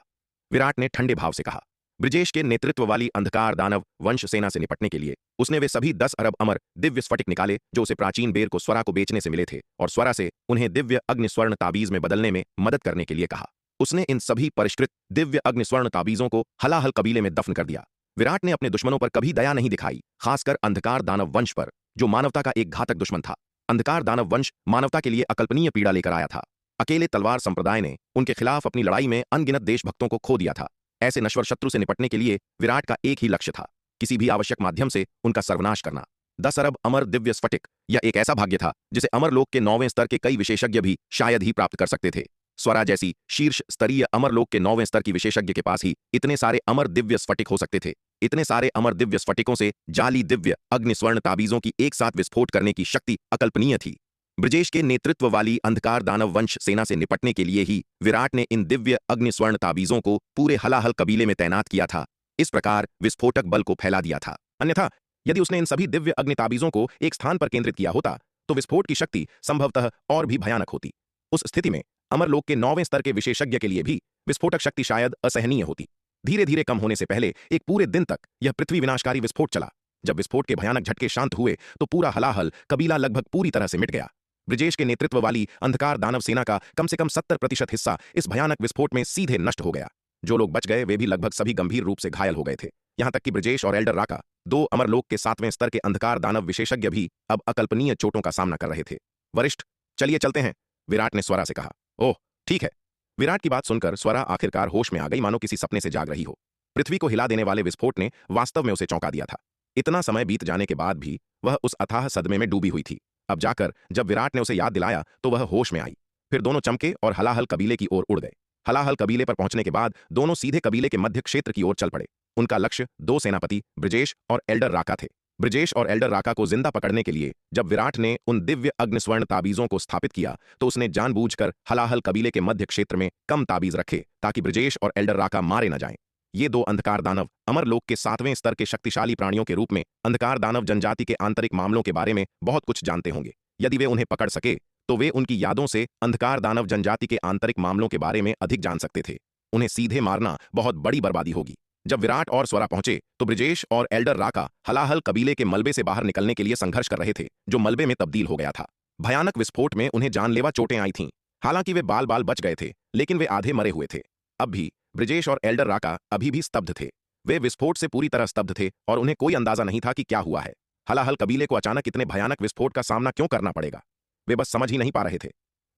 विराट ने ठंडे भाव से कहा। ब्रजेश के नेतृत्व वाली अंधकार दानव वंश सेना से निपटने के लिए उसने वे सभी 10 अरब अमर दिव्य स्फटिक निकाले जो उसे प्राचीन बेर को स्वरा को बेचने से मिले थे, और स्वरा से उन्हें दिव्य अग्नि स्वर्ण ताबीज में बदलने में मदद करने के लिए कहा। उसने इन सभी परिष्कृत दिव्य अग्नि स्वर्ण ताबीजों को हलाहल कबीले में दफन कर दिया। विराट ने अपने दुश्मनों पर कभी दया नहीं दिखाई, खासकर अंधकार दानव वंश पर, जो मानवता का एक घातक दुश्मन था। अंधकार दानव वंश मानवता के लिए अकल्पनीय पीड़ा लेकर आया था। अकेले तलवार संप्रदाय ने उनके खिलाफ अपनी लड़ाई में अनगिनत देशभक्तों को खो दिया था। ऐसे नश्वर शत्रु से निपटने के लिए विराट का एक ही लक्ष्य था, किसी भी आवश्यक माध्यम से उनका सर्वनाश करना। 10 अरब अमर दिव्य स्फटिक, यह एक ऐसा भाग्य था जिसे अमरलोक के 9वें स्तर के कई विशेषज्ञ भी शायद ही प्राप्त कर सकते थे। स्वरा जैसी शीर्ष स्तरीय अमरलोक के 9वें स्तर की विशेषज्ञ के पास ही इतने सारे अमर दिव्य स्फटिक हो सकते थे। इतने सारे अमर दिव्य स्फटिकों से जाली दिव्य अग्नि स्वर्ण ताबीजों की एक साथ विस्फोट करने की शक्ति अकल्पनीय थी। ब्रजेश के नेतृत्व वाली अंधकार दानव वंश सेना से निपटने के लिए ही विराट ने इन दिव्य अग्नि स्वर्ण ताबीजों को पूरे हलाहल कबीले में तैनात किया था। इस प्रकार विस्फोटक बल को फैला दिया था। अन्यथा यदि उसने इन सभी दिव्य अग्नि ताबीजों को एक स्थान पर केंद्रित किया होता तो विस्फोट की शक्ति संभवतः और भी भयानक होती। उस स्थिति में अमरलोक के 9वें स्तर के विशेषज्ञ के लिए भी विस्फोटक शक्ति शायद असहनीय होती। धीरे धीरे कम होने से पहले एक पूरे दिन तक यह पृथ्वी विनाशकारी विस्फोट चला। जब विस्फोट के भयानक झटके शांत हुए तो पूरा हलाहल कबीला लगभग पूरी तरह से मिट गया। ब्रजेश के नेतृत्व वाली अंधकार दानव सेना का कम से कम 70% हिस्सा इस भयानक विस्फोट में सीधे नष्ट हो गया। जो लोग बच गए वे भी लगभग सभी गंभीर रूप से घायल हो गए थे। यहां तक कि ब्रजेश और एल्डर राका, 2 अमरलोक के 7वें स्तर के अंधकार दानव विशेषज्ञ भी अब अकल्पनीय चोटों का सामना कर रहे थे। वरिष्ठ, चलिए चलते हैं, विराट ने स्वरा से कहा। ओह ठीक है। विराट की बात सुनकर स्वरा आखिरकार होश में आ गई, मानो किसी सपने से जाग रही हो। पृथ्वी को हिला देने वाले विस्फोट ने वास्तव में उसे चौंका दिया था। इतना समय बीत जाने के बाद भी वह उस अथाह सदमे में डूबी हुई थी। अब जाकर जब विराट ने उसे याद दिलाया तो वह होश में आई। फिर दोनों चमके और हलाहल कबीले की ओर उड़ गए। हलाहल कबीले पर पहुंचने के बाद दोनों सीधे कबीले के मध्य क्षेत्र की ओर चल पड़े। उनका लक्ष्य 2 सेनापति ब्रजेश और एल्डर राका थे। ब्रजेश और एल्डर राका को जिंदा पकड़ने के लिए जब विराट ने उन दिव्य अग्निस्वर्ण ताबीजों को स्थापित किया तो उसने जानबूझकर हलाहल कबीले के मध्य क्षेत्र में कम ताबीज रखे ताकि ब्रजेश और एल्डर राका मारे न जाएं। ये 2 अंधकार दानव अमरलोक के 7वें स्तर के शक्तिशाली प्राणियों के रूप में अंधकार दानव जनजाति के आंतरिक मामलों के बारे में बहुत कुछ जानते होंगे। यदि वे उन्हें पकड़ सके तो वे उनकी यादों से अंधकार दानव जनजाति के आंतरिक मामलों के बारे में अधिक जान सकते थे। उन्हें सीधे मारना बहुत बड़ी बर्बादी होगी। जब विराट और स्वरा पहुंचे तो ब्रजेश और एल्डर राका हलाहल कबीले के मलबे से बाहर निकलने के लिए संघर्ष कर रहे थे, जो मलबे में तब्दील हो गया था। भयानक विस्फोट में उन्हें जानलेवा चोटें आई थीं। हालांकि वे बाल बाल बच गए थे, लेकिन वे आधे मरे हुए थे। अब भी ब्रजेश और एल्डर राका अभी भी स्तब्ध थे। वे विस्फोट से पूरी तरह स्तब्ध थे और उन्हें कोई अंदाजा नहीं था कि क्या हुआ है। हलाहल कबीले को अचानक इतने भयानक विस्फोट का सामना क्यों करना पड़ेगा, वे बस समझ ही नहीं पा रहे थे।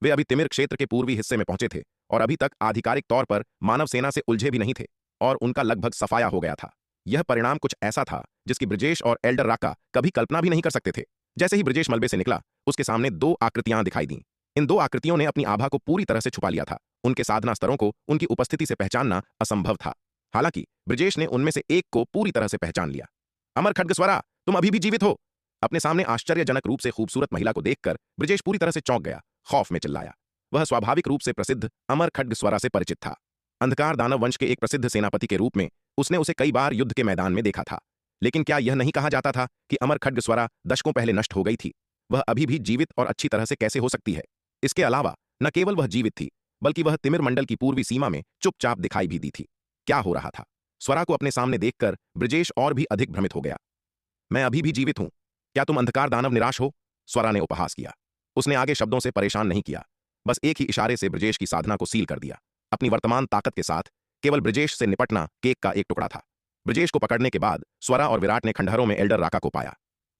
वे अभी तिमिर क्षेत्र के पूर्वी हिस्से में पहुंचे थे और अभी तक आधिकारिक तौर पर मानव सेना से उलझे भी नहीं थे और उनका लगभग सफाया हो गया था। यह परिणाम कुछ ऐसा था जिसकी ब्रजेश और एल्डर राका कभी कल्पना भी नहीं कर सकते थे। जैसे ही ब्रजेश मलबे से निकला, उसके सामने दो आकृतियां दिखाई दीं। इन दो आकृतियों ने अपनी आभा को पूरी तरह से छुपा लिया था। उनके साधना स्तरों को उनकी उपस्थिति से पहचानना असंभव था। हालांकि ब्रजेश ने उनमें से एक को पूरी तरह से पहचान लिया। अमर खड्गस्वरा, तुम अभी भी जीवित हो? अपने सामने आश्चर्यजनक रूप से खूबसूरत महिला को देखकर ब्रजेश पूरी तरह से चौंक गया, खौफ में चिल्लाया। वह स्वाभाविक रूप से प्रसिद्ध अमर खड्गस्वरा से परिचित था। अंधकार दानव वंश के एक प्रसिद्ध सेनापति के रूप में उसने उसे कई बार युद्ध के मैदान में देखा था। लेकिन क्या यह नहीं कहा जाता था कि अमर खड्गस्वरा दशकों पहले नष्ट हो गई थी? वह अभी भी जीवित और अच्छी तरह से कैसे हो सकती है? इसके अलावा न केवल वह जीवित थी, बल्कि वह तिमिर मंडल की पूर्वी सीमा में चुपचाप दिखाई भी दी थी। क्या हो रहा था? स्वरा को अपने सामने देखकर ब्रजेश और भी अधिक भ्रमित हो गया। मैं अभी भी जीवित हूं। क्या तुम अंधकार दानव निराश हो? स्वरा ने उपहास किया। उसने आगे शब्दों से परेशान नहीं किया, बस एक ही इशारे से ब्रजेश की साधना को सील कर दिया। अपनी वर्तमान ताकत के साथ केवल ब्रजेश से निपटना केक का एक टुकड़ा था। ब्रजेश को पकड़ने के बाद स्वरा और विराट ने खंडहरों में एल्डर राका को पाया।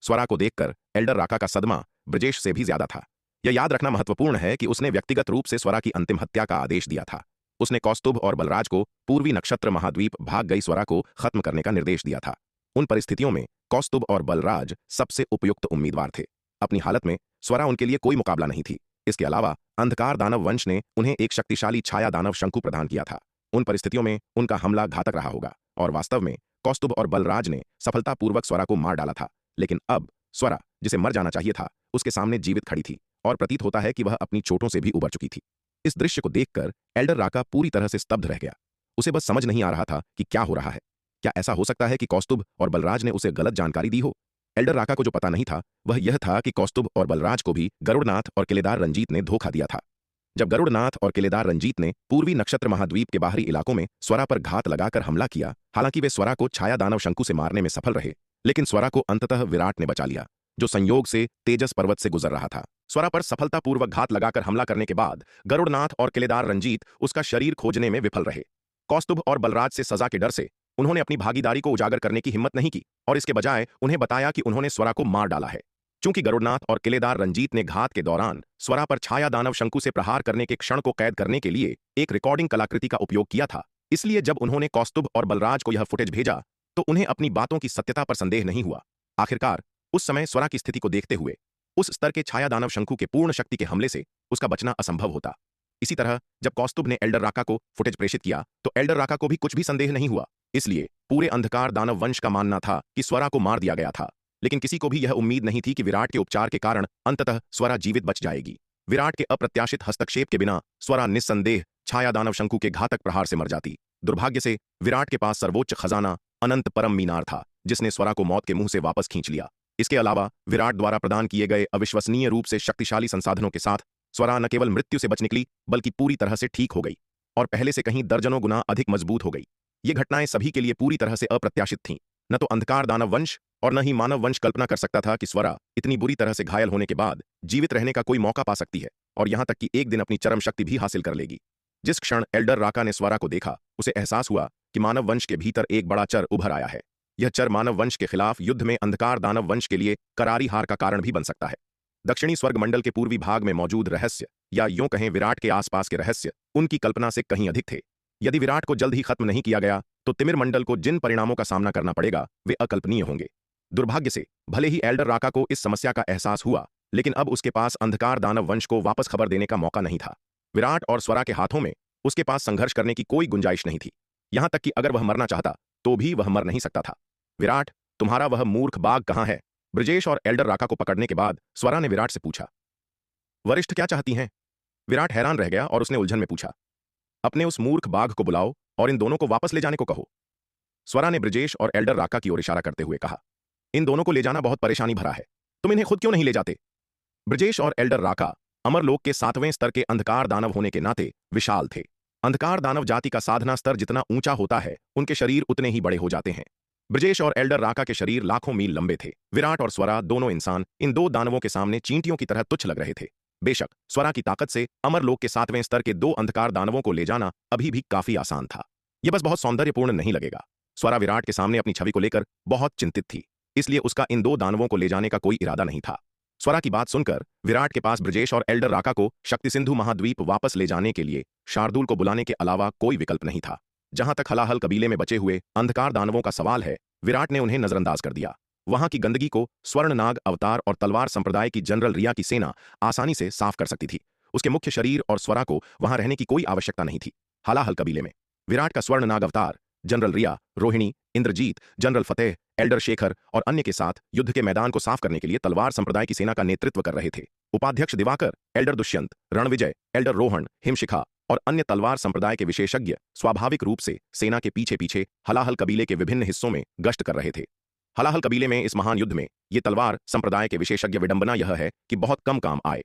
स्वरा को देखकर एल्डर राका का सदमा ब्रजेश से भी ज्यादा था। यह याद रखना महत्वपूर्ण है कि उसने व्यक्तिगत रूप से स्वरा की अंतिम हत्या का आदेश दिया था। उसने कौस्तुभ और बलराज को पूर्वी नक्षत्र महाद्वीप भाग गई स्वरा को खत्म करने का निर्देश दिया था। उन परिस्थितियों में कौस्तुभ और बलराज सबसे उपयुक्त उम्मीदवार थे। अपनी हालत में स्वरा उनके लिए कोई मुकाबला नहीं थी। इसके अलावा अंधकार दानव वंश ने उन्हें एक शक्तिशाली छाया दानव शंकु प्रदान किया था। उन परिस्थितियों में उनका हमला घातक रहा होगा और वास्तव में कौस्तुभ और बलराज ने सफलतापूर्वक स्वरा को मार डाला था। लेकिन अब स्वरा, जिसे मर जाना चाहिए था, उसके सामने जीवित खड़ी थी और प्रतीत होता है कि वह अपनी चोटों से भी उबर चुकी थी। इस दृश्य को देखकर एल्डर राका पूरी तरह से स्तब्ध रह गया। उसे बस समझ नहीं आ रहा था कि क्या हो रहा है। क्या ऐसा हो सकता है कि कौस्तुभ और बलराज ने उसे गलत जानकारी दी हो? एल्डर राका को जो पता नहीं था वह यह था कि कौस्तुभ और बलराज को भी गरुड़नाथ और किलेदार रंजीत ने धोखा दिया था। जब गरुड़नाथ और किलेदार रंजीत ने पूर्वी नक्षत्र महाद्वीप के बाहरी इलाकों में स्वरा पर घात लगाकर हमला किया, हालांकि वे स्वरा को छाया दानव शंकु से मारने में सफल रहे, लेकिन स्वरा को अंततः विराट ने बचा लिया, जो संयोग से तेजस पर्वत से गुजर रहा था। स्वरा पर सफलतापूर्वक घात लगाकर हमला करने के बाद गरुड़नाथ और किलेदार रंजीत उसका शरीर खोजने में विफल रहे। कौस्तुभ और बलराज से सजा के डर से उन्होंने अपनी भागीदारी को उजागर करने की हिम्मत नहीं की और इसके बजाय उन्हें बताया कि उन्होंने स्वरा को मार डाला है। चूंकि गरुड़नाथ और किलेदार रंजीत ने घात के दौरान स्वरा पर छाया दानव शंकु से प्रहार करने के क्षण को कैद करने के लिए एक रिकॉर्डिंग कलाकृति का उपयोग किया था, इसलिए जब उन्होंने कौस्तुभ और बलराज को यह फुटेज भेजा तो उन्हें अपनी बातों की सत्यता पर संदेह नहीं हुआ। आखिरकार उस समय स्वरा की स्थिति को देखते हुए उस स्तर के छाया दानव शंकु के पूर्ण शक्ति के हमले से उसका बचना असंभव होता। इसी तरह जब कौस्तुभ ने एल्डर राका को फुटेज प्रेषित किया तो एल्डर राका को भी कुछ भी संदेह नहीं हुआ। इसलिए पूरे अंधकार दानव वंश का मानना था कि स्वरा को मार दिया गया था, लेकिन किसी को भी यह उम्मीद नहीं थी कि विराट के उपचार के कारण अंततः स्वरा जीवित बच जाएगी। विराट के अप्रत्याशित हस्तक्षेप के बिना स्वरा निस्संदेह छाया दानव शंकु के घातक प्रहार से मर जाती। दुर्भाग्य से विराट के पास सर्वोच्च खजाना अनंत परम मीनार था, जिसने स्वरा को मौत के मुंह से वापस खींच लिया। इसके अलावा विराट द्वारा प्रदान किए गए अविश्वसनीय रूप से शक्तिशाली संसाधनों के साथ स्वरा न केवल मृत्यु से बच निकली बल्कि पूरी तरह से ठीक हो गई और पहले से कहीं दर्जनों गुना अधिक मजबूत हो गई। ये घटनाएं सभी के लिए पूरी तरह से अप्रत्याशित थीं। न तो अंधकार दानव वंश और न ही मानव वंश कल्पना कर सकता था कि स्वरा इतनी बुरी तरह से घायल होने के बाद जीवित रहने का कोई मौका पा सकती है और यहां तक कि एक दिन अपनी चरम शक्ति भी हासिल कर लेगी। जिस क्षण एल्डर राका ने स्वरा को देखा, उसे एहसास हुआ कि मानव वंश के भीतर एक बड़ा चर उभर आया है। यह चर मानव वंश के खिलाफ युद्ध में अंधकार दानव वंश के लिए करारी हार का कारण भी बन सकता है। दक्षिणी स्वर्ग मंडल के पूर्वी भाग में मौजूद रहस्य, या यूं कहें विराट के आसपास के रहस्य, उनकी कल्पना से कहीं अधिक थे। यदि विराट को जल्द ही खत्म नहीं किया गया तो तिमिर मंडल को जिन परिणामों का सामना करना पड़ेगा वे अकल्पनीय होंगे। दुर्भाग्य से भले ही एल्डर राका को इस समस्या का एहसास हुआ, लेकिन अब उसके पास अंधकार दानव वंश को वापस खबर देने का मौका नहीं था। विराट और स्वरा के हाथों में उसके पास संघर्ष करने की कोई गुंजाइश नहीं थी। यहां तक कि अगर वह मरना चाहता तो भी वह मर नहीं सकता था। विराट, तुम्हारा वह मूर्ख बाघ कहां है? ब्रजेश और एल्डर राका को पकड़ने के बाद स्वरा ने विराट से पूछा। वरिष्ठ क्या चाहती हैं? विराट हैरान रह गया और उसने उलझन में पूछा। अपने उस मूर्ख बाघ को बुलाओ और इन दोनों को वापस ले जाने को कहो। स्वरा ने ब्रजेश और एल्डर राका की ओर इशारा करते हुए कहा। इन दोनों को ले जाना बहुत परेशानी भरा है, तुम इन्हें खुद क्यों नहीं ले जाते? ब्रजेश और एल्डर राका अमरलोक के 7वें स्तर के अंधकार दानव होने के नाते विशाल थे। अंधकार दानव जाति का साधना स्तर जितना ऊंचा होता है, उनके शरीर उतने ही बड़े हो जाते हैं। ब्रजेश और एल्डर राका के शरीर लाखों मील लंबे थे। विराट और स्वरा दोनों इंसान इन दो दानवों के सामने चींटियों की तरह तुच्छ लग रहे थे। बेशक स्वरा की ताकत से अमरलोक के 7वें स्तर के दो अंधकार दानवों को ले जाना अभी भी काफी आसान था। यह बस बहुत सौंदर्यपूर्ण नहीं लगेगा। स्वरा विराट के सामने अपनी छवि को लेकर बहुत चिंतित थी, इसलिए उसका इन दो दानवों को ले जाने का कोई इरादा नहीं था। स्वरा की बात सुनकर विराट के पास ब्रजेश और एल्डर राका को शक्ति सिंधु महाद्वीप वापस ले जाने के लिए शार्दुल को बुलाने के अलावा कोई विकल्प नहीं था। जहां तक हलाहल कबीले में बचे हुए अंधकार दानवों का सवाल है, विराट ने उन्हें नजरअंदाज कर दिया। वहां की गंदगी को स्वर्णनाग अवतार और तलवार संप्रदाय की जनरल रिया की सेना आसानी से साफ कर सकती थी। उसके मुख्य शरीर और स्वरा को वहां रहने की कोई आवश्यकता नहीं थी। हलाहल कबीले में विराट का स्वर्णनाग अवतार जनरल रिया, रोहिणी, इंद्रजीत, जनरल फतेह, एल्डर शेखर और अन्य के साथ युद्ध के मैदान को साफ करने के लिए तलवार संप्रदाय की सेना का नेतृत्व कर रहे थे। उपाध्यक्ष दिवाकर, एल्डर दुष्यंत, रणविजय, एल्डर रोहन, हिमशिखा और अन्य तलवार संप्रदाय के विशेषज्ञ स्वाभाविक रूप से सेना के पीछे पीछे हलाहल कबीले के विभिन्न हिस्सों में गश्त कर रहे थे। हलाहल कबीले में इस महान युद्ध में ये तलवार संप्रदाय के विशेषज्ञ विडंबना यह है कि बहुत कम काम आए।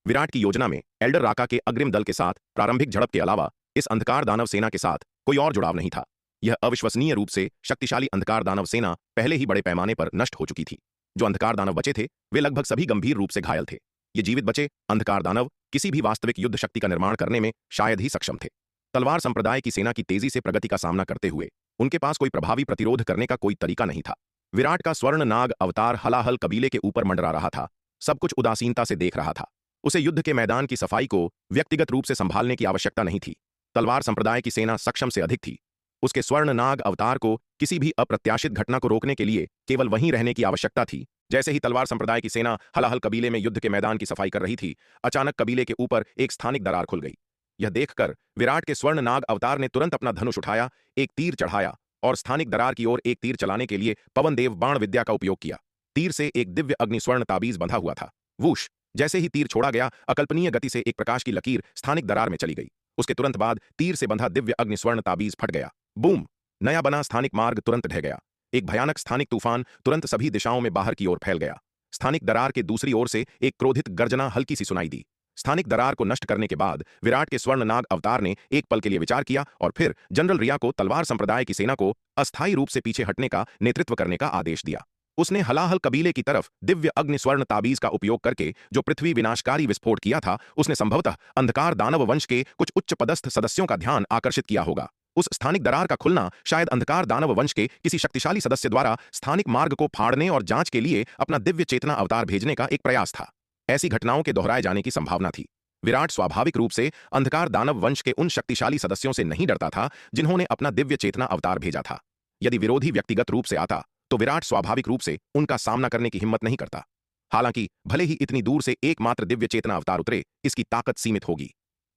विराट की योजना में एल्डर राका के अग्रिम दल के साथ प्रारंभिक झड़प के अलावा इस अंधकार दानव सेना के साथ कोई और जुड़ाव नहीं था। यह अविश्वसनीय रूप से शक्तिशाली अंधकार दानव सेना पहले ही बड़े पैमाने पर नष्ट हो चुकी थी। जो अंधकार दानव बचे थे वे लगभग सभी गंभीर रूप से घायल थे। ये जीवित बचे अंधकार दानव किसी भी वास्तविक युद्ध शक्ति का निर्माण करने में शायद ही सक्षम थे। तलवार संप्रदाय की सेना की तेजी से प्रगति का सामना करते हुए उनके पास कोई प्रभावी प्रतिरोध करने का कोई तरीका नहीं था। विराट का स्वर्ण नाग अवतार हलाहल कबीले के ऊपर मंडरा रहा था, सब कुछ उदासीनता से देख रहा था। उसे युद्ध के मैदान की सफाई को व्यक्तिगत रूप से संभालने की आवश्यकता नहीं थी। तलवार संप्रदाय की सेना सक्षम से अधिक थी। उसके स्वर्ण नाग अवतार को किसी भी अप्रत्याशित घटना को रोकने के लिए केवल वहीं रहने की आवश्यकता थी। जैसे ही तलवार संप्रदाय की सेना हलाहल कबीले में युद्ध के मैदान की सफाई कर रही थी, अचानक कबीले के ऊपर एक स्थानिक दरार खुल गई। यह देखकर विराट के स्वर्ण नाग अवतार ने तुरंत अपना धनुष उठाया, एक तीर चढ़ाया और स्थानिक दरार की ओर एक तीर चलाने के लिए पवन देव बाण विद्या का उपयोग किया। तीर से एक दिव्य अग्नि स्वर्ण ताबीज बंधा हुआ था। वूश! जैसे ही तीर छोड़ा गया, अकल्पनीय गति से एक प्रकाश की लकीर स्थानिक दरार में चली गई। उसके तुरंत बाद तीर से बंधा दिव्य अग्नि स्वर्ण ताबीज फट गया। बूम! नया बना स्थानिक मार्ग तुरंत ढह गया। एक भयानक स्थानिक तूफान तुरंत सभी दिशाओं में बाहर की ओर फैल गया। स्थानिक दरार के दूसरी ओर से एक क्रोधित गर्जना हल्की सी सुनाई दी। स्थानिक दरार को नष्ट करने के बाद विराट के स्वर्ण नाग अवतार ने एक पल के लिए विचार किया और फिर जनरल रिया को तलवार संप्रदाय की सेना को अस्थायी रूप से पीछे हटने का नेतृत्व करने का आदेश दिया। उसने हलाहल कबीले की तरफ दिव्य अग्नि स्वर्ण ताबीज का उपयोग करके जो पृथ्वी विनाशकारी विस्फोट किया था, उसने संभवतः अंधकार दानव वंश के कुछ उच्च पदस्थ सदस्यों का ध्यान आकर्षित किया होगा। उस स्थानिक दरार का खुलना शायद अंधकार दानव वंश के किसी शक्तिशाली सदस्य द्वारा स्थानिक मार्ग को फाड़ने और जांच के लिए अपना दिव्य चेतना अवतार भेजने का एक प्रयास था। ऐसी घटनाओं के दोहराए जाने की संभावना थी। विराट स्वाभाविक रूप से अंधकार दानव वंश के उन शक्तिशाली सदस्यों से नहीं डरता था जिन्होंने अपना दिव्य चेतना अवतार भेजा था। यदि विरोधी व्यक्तिगत रूप से आता तो विराट स्वाभाविक रूप से उनका सामना करने की हिम्मत नहीं करता। हालांकि भले ही इतनी दूर से एकमात्र दिव्य चेतना अवतार उतरे, इसकी ताकत सीमित होगी।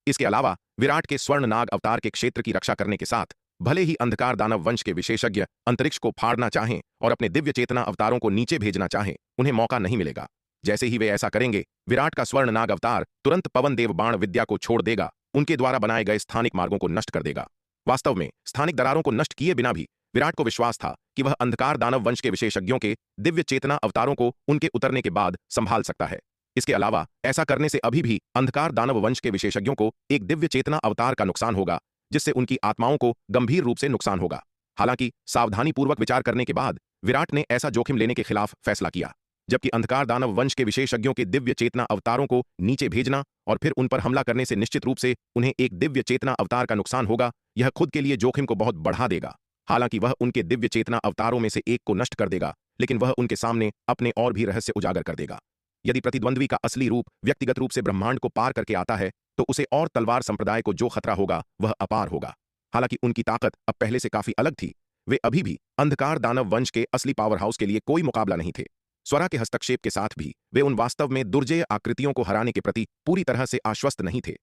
इसके अलावा विराट के स्वर्ण नाग अवतार के क्षेत्र की रक्षा करने के साथ भले ही अंधकार दानव वंश के विशेषज्ञ अंतरिक्ष को फाड़ना चाहें और अपने दिव्य चेतना अवतारों को नीचे भेजना चाहें, उन्हें मौका नहीं मिलेगा। जैसे ही वे ऐसा करेंगे, विराट का स्वर्ण नाग अवतार तुरंत पवन देव बाण विद्या को छोड़ देगा, उनके द्वारा बनाए गए स्थानिक मार्गों को नष्ट कर देगा। वास्तव में स्थानिक दरारों को नष्ट किए बिना भी विराट को विश्वास था कि वह अंधकार दानव वंश के विशेषज्ञों के दिव्य चेतना अवतारों को उनके उतरने के बाद संभाल सकता है। इसके अलावा ऐसा करने से अभी भी अंधकार दानव वंश के विशेषज्ञों को एक दिव्य चेतना अवतार का नुकसान होगा, जिससे उनकी आत्माओं को गंभीर रूप से नुकसान होगा। हालांकि सावधानी पूर्वक विचार करने के बाद विराट ने ऐसा जोखिम लेने के खिलाफ फैसला किया। जबकि अंधकार दानव वंश के विशेषज्ञों के दिव्य चेतना अवतारों को नीचे भेजना और फिर उन पर हमला करने से निश्चित रूप से उन्हें एक दिव्य चेतना अवतार का नुकसान होगा, यह खुद के लिए जोखिम को बहुत बढ़ा देगा। हालांकि वह उनके दिव्य चेतना अवतारों में से एक को नष्ट कर देगा, लेकिन वह उनके सामने अपने और भी रहस्य उजागर कर देगा। यदि प्रतिद्वंद्वी का असली रूप व्यक्तिगत रूप से ब्रह्मांड को पार करके आता है, तो उसे और तलवार संप्रदाय को जो खतरा होगा वह अपार होगा। हालांकि उनकी ताकत अब पहले से काफी अलग थी। वे अभी भी अंधकार दानव वंश के असली पावर हाउस के लिए कोई मुकाबला नहीं थे। स्वरा के हस्तक्षेप के साथ भी वे उन वास्तव में दुर्जय आकृतियों को हराने के प्रति पूरी तरह से आश्वस्त नहीं थे।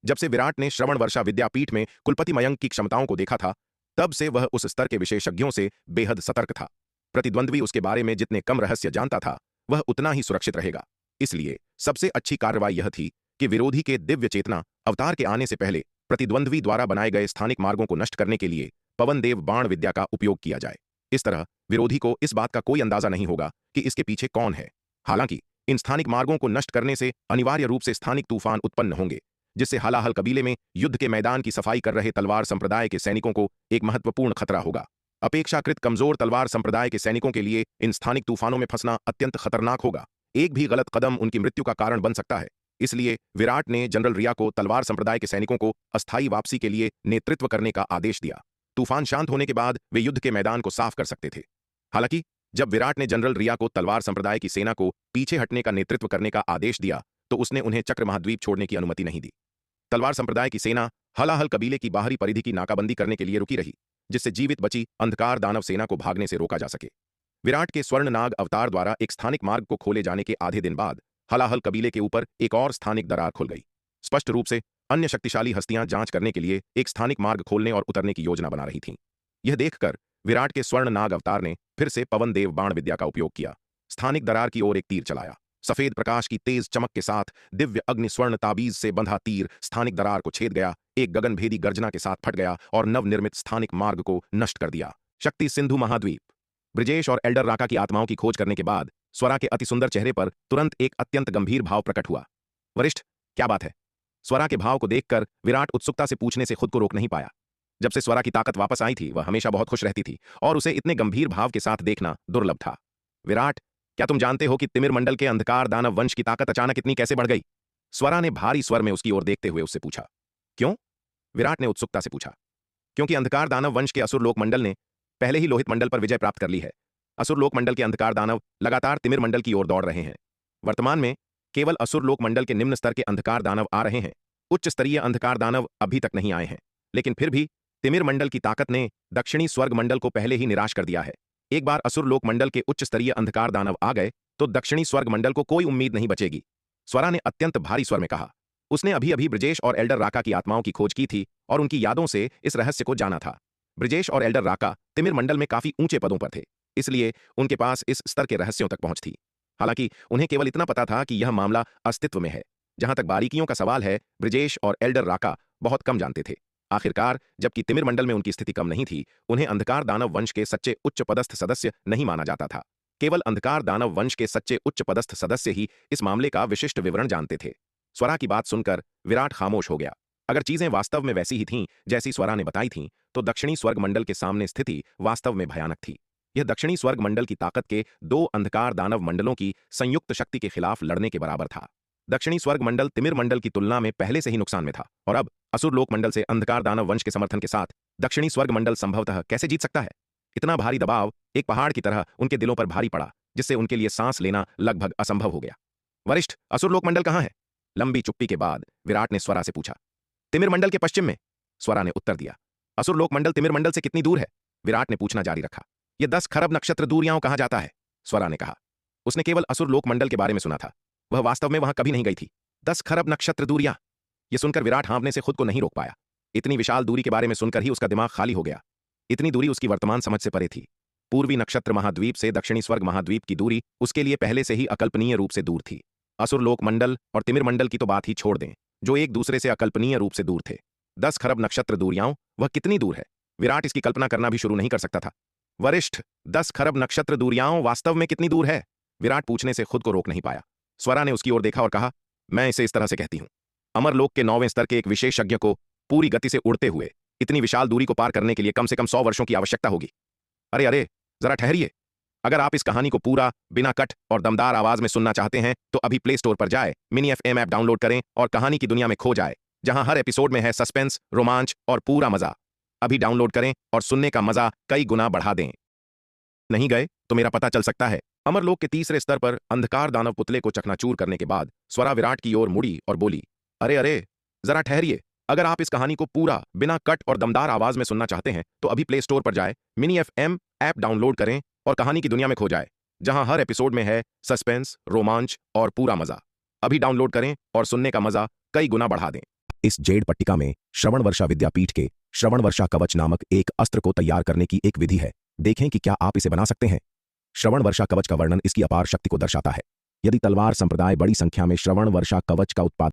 जब से विराट ने श्रवण वर्षा विद्यापीठ में कुलपति मयंक की क्षमताओं को देखा था, तब से वह उस स्तर के विशेषज्ञों से बेहद सतर्क था। प्रतिद्वंद्वी उसके बारे में जितने कम रहस्य जानता था, वह उतना ही सुरक्षित रहेगा। इसलिए सबसे अच्छी कार्रवाई यह थी कि विरोधी के दिव्य चेतना अवतार के आने से पहले प्रतिद्वंद्वी द्वारा बनाए गए स्थानिक मार्गों को नष्ट करने के लिए पवन देव बाण विद्या का उपयोग किया जाए। इस तरह विरोधी को इस बात का कोई अंदाजा नहीं होगा कि इसके पीछे कौन है। हालांकि इन स्थानिक मार्गों को नष्ट करने से अनिवार्य रूप से स्थानिक तूफान उत्पन्न होंगे, जिससे हलाहल कबीले में युद्ध के मैदान की सफाई कर रहे तलवार संप्रदाय के सैनिकों को एक महत्वपूर्ण खतरा होगा। अपेक्षाकृत कमजोर तलवार संप्रदाय के सैनिकों के लिए इन स्थानिक तूफानों में फंसना अत्यंत खतरनाक होगा। एक भी गलत कदम उनकी मृत्यु का कारण बन सकता है। इसलिए विराट ने जनरल रिया को तलवार संप्रदाय के सैनिकों को अस्थायी वापसी के लिए नेतृत्व करने का आदेश दिया। तूफान शांत होने के बाद वे युद्ध के मैदान को साफ कर सकते थे। हालांकि जब विराट ने जनरल रिया को तलवार संप्रदाय की सेना को पीछे हटने का नेतृत्व करने का आदेश दिया तो उसने उन्हें चक्र महाद्वीप छोड़ने की अनुमति नहीं दी। तलवार संप्रदाय की सेना हलाहल कबीले की बाहरी परिधि की नाकाबंदी करने के लिए रुकी रही, जिससे जीवित बची अंधकार दानव सेना को भागने से रोका जा सके। विराट के स्वर्ण नाग अवतार द्वारा एक स्थानिक मार्ग को खोले जाने के आधे दिन बाद हलाहल कबीले के ऊपर एक और स्थानिक दरार खुल गई। स्पष्ट रूप से अन्य शक्तिशाली हस्तियां जांच करने के लिए एक स्थानिक मार्ग खोलने और उतरने की योजना बना रही थीं। यह देखकर विराट के स्वर्ण नाग अवतार ने फिर से पवन देव बाण विद्या का उपयोग किया। स्थानिक दरार की ओर एक तीर चलाया। सफेद प्रकाश की तेज चमक के साथ दिव्य अग्नि स्वर्ण ताबीज से बंधा तीर स्थानिक दरार को छेद गया, एक गगनभेदी गर्जना के साथ फट गया और नवनिर्मित स्थानिक मार्ग को नष्ट कर दिया। शक्ति सिंधु महाद्वीप। ब्रिजेश और एल्डर राका की आत्माओं की खोज करने के बाद स्वरा के अति सुंदर चेहरे पर तुरंत एक अत्यंत गंभीर भाव प्रकट हुआ। वरिष्ठ, क्या बात है? स्वरा के भाव को देखकर विराट उत्सुकता से पूछने से खुद को रोक नहीं पाया। जब से स्वरा की ताकत वापस आई थी वह हमेशा बहुत खुश रहती थी और उसे इतने गंभीर भाव के साथ देखना दुर्लभ था। विराट, क्या तुम जानते हो कि तिमिर मंडल के अंधकार दानव वंश की ताकत अचानक इतनी कैसे बढ़ गई? स्वरा ने भारी स्वर में उसकी ओर देखते हुए उससे पूछा। क्यों? विराट ने उत्सुकता से पूछा। क्योंकि अंधकार दानव वंश के असुरलोक मंडल ने पहले ही लोहित मंडल पर विजय प्राप्त कर ली है। असुरलोक मंडल के अंधकार दानव लगातार तिमिर मंडल की ओर दौड़ रहे हैं। वर्तमान में केवल असुरलोक मंडल के निम्न स्तर के अंधकार दानव आ रहे हैं। उच्च स्तरीय अंधकार दानव अभी तक नहीं आए हैं, लेकिन फिर भी तिमिर मंडल की ताकत ने दक्षिणी स्वर्ग मंडल को पहले ही निराश कर दिया है। एक बार असुरलोक मंडल के उच्च स्तरीय अंधकार दानव आ गए तो दक्षिणी स्वर्ग मंडल को कोई उम्मीद नहीं बचेगी। स्वरा ने अत्यंत भारी स्वर में कहा। उसने अभी अभी ब्रिजेश और एल्डर राका की आत्माओं की खोज की थी और उनकी यादों से इस रहस्य को जाना था। ब्रिजेश और एल्डर राका तिमिर मंडल में काफी ऊंचे पदों पर थे, इसलिए उनके पास इस स्तर के रहस्यों तक पहुंच थी। हालांकि उन्हें केवल इतना पता था कि यह मामला अस्तित्व में है। जहां तक बारीकियों का सवाल है, ब्रिजेश और एल्डर राका बहुत कम जानते थे। आखिरकार जबकि तिमिर मंडल में उनकी स्थिति कम नहीं थी, उन्हें अंधकार दानव वंश के सच्चे उच्च पदस्थ सदस्य नहीं माना जाता था। केवल अंधकार दानव वंश के सच्चे उच्च पदस्थ सदस्य ही इस मामले का विशिष्ट विवरण जानते थे। स्वरा की बात सुनकर विराट खामोश हो गया। अगर चीजें वास्तव में वैसी ही थीं जैसी स्वरा ने बताई थीं, तो दक्षिणी स्वर्ग मंडल के सामने स्थिति वास्तव में भयानक थी। यह दक्षिणी स्वर्ग मंडल की ताकत के दो अंधकार दानव मंडलों की संयुक्त शक्ति के खिलाफ लड़ने के बराबर था। दक्षिणी स्वर्ग मंडल तिमिर मंडल की तुलना में पहले से ही नुकसान में था और अब असुरलोक मंडल से अंधकार दानव वंश के समर्थन के साथ दक्षिणी स्वर्ग मंडल संभवतः कैसे जीत सकता है? इतना भारी दबाव एक पहाड़ की तरह उनके दिलों पर भारी पड़ा, जिससे उनके लिए सांस लेना लगभग असंभव हो गया। वरिष्ठ, असुरलोक मंडल कहां है? लंबी चुप्पी के बाद विराट ने स्वरा से पूछा। तिमिर मंडल के पश्चिम में, स्वरा ने उत्तर दिया। असुरलोक मंडल तिमिर मंडल से कितनी दूर है? विराट ने पूछना जारी रखा। यह 10 खरब नक्षत्र दूरियां कहा जाता है, स्वरा ने कहा। उसने केवल असुरलोक मंडल के बारे में सुना था, वह वास्तव में वहां कभी नहीं गई थी। 10 खरब नक्षत्र दूरियां। यह सुनकर विराट हाँफने से खुद को नहीं रोक पाया। इतनी विशाल दूरी के बारे में सुनकर ही उसका दिमाग खाली हो गया। इतनी दूरी उसकी वर्तमान समझ से परे थी। पूर्वी नक्षत्र महाद्वीप से दक्षिणी स्वर्ग महाद्वीप की दूरी उसके लिए पहले से ही अकल्पनीय रूप से दूर थी। असुरलोक मंडल और तिमिर मंडल की तो बात ही छोड़ दें, जो एक दूसरे से अकल्पनीय रूप से दूर थे। 10 खरब नक्षत्र दूरियां, वह कितनी दूर है? विराट इसकी कल्पना करना भी शुरू नहीं कर सकता था। वरिष्ठ, 10 खरब नक्षत्र दूरियां वास्तव में कितनी दूर है? विराट पूछने से खुद को रोक नहीं पाया। स्वरा ने उसकी ओर देखा और कहा, मैं इसे इस तरह से कहती हूं। अमरलोक के 9वें स्तर के एक विशेषज्ञ को पूरी गति से उड़ते हुए इतनी विशाल दूरी को पार करने के लिए कम से कम 100 वर्षों की आवश्यकता होगी। अरे अरे, जरा ठहरिए। अगर आप इस कहानी को पूरा बिना कट और दमदार आवाज में सुनना चाहते हैं तो अभी प्ले स्टोर पर जाए, मिनी FM ऐप डाउनलोड करें और कहानी की दुनिया में खो जाए, जहां हर एपिसोड में है सस्पेंस, रोमांच और पूरा मजा। अभी डाउनलोड करें और सुनने का मजा कई गुना बढ़ा दें। नहीं गए तो मेरा पता चल सकता है। अमरलोक के तीसरे स्तर पर अंधकार दानव पुतले को चकनाचूर करने के बाद स्वरा विराट की ओर मुड़ी और बोली, अरे अरे, जरा ठहरिए। अगर आप इस कहानी को पूरा बिना कट और दमदार आवाज में सुनना चाहते हैं तो अभी प्ले स्टोर पर जाए, मिनी FM ऐप डाउनलोड करें और कहानी की दुनिया में खो जाए, जहां हर एपिसोड में है सस्पेंस, रोमांच और पूरा मजा। अभी डाउनलोड करें और सुनने का मजा कई गुना बढ़ा दें। इस जेड पट्टिका में श्रवण वर्षा विद्यापीठ के श्रवण वर्षा कवच नामक एक अस्त्र को तैयार करने की एक विधि है। देखें कि क्या आप इसे बना सकते हैं। श्रवण वर्षा कवच का वर्णन इसकी अपार शक्ति को दर्शाता है। यदि तलवार संप्रदाय बड़ी संख्या में श्रवण वर्षा कवच का उत्पादन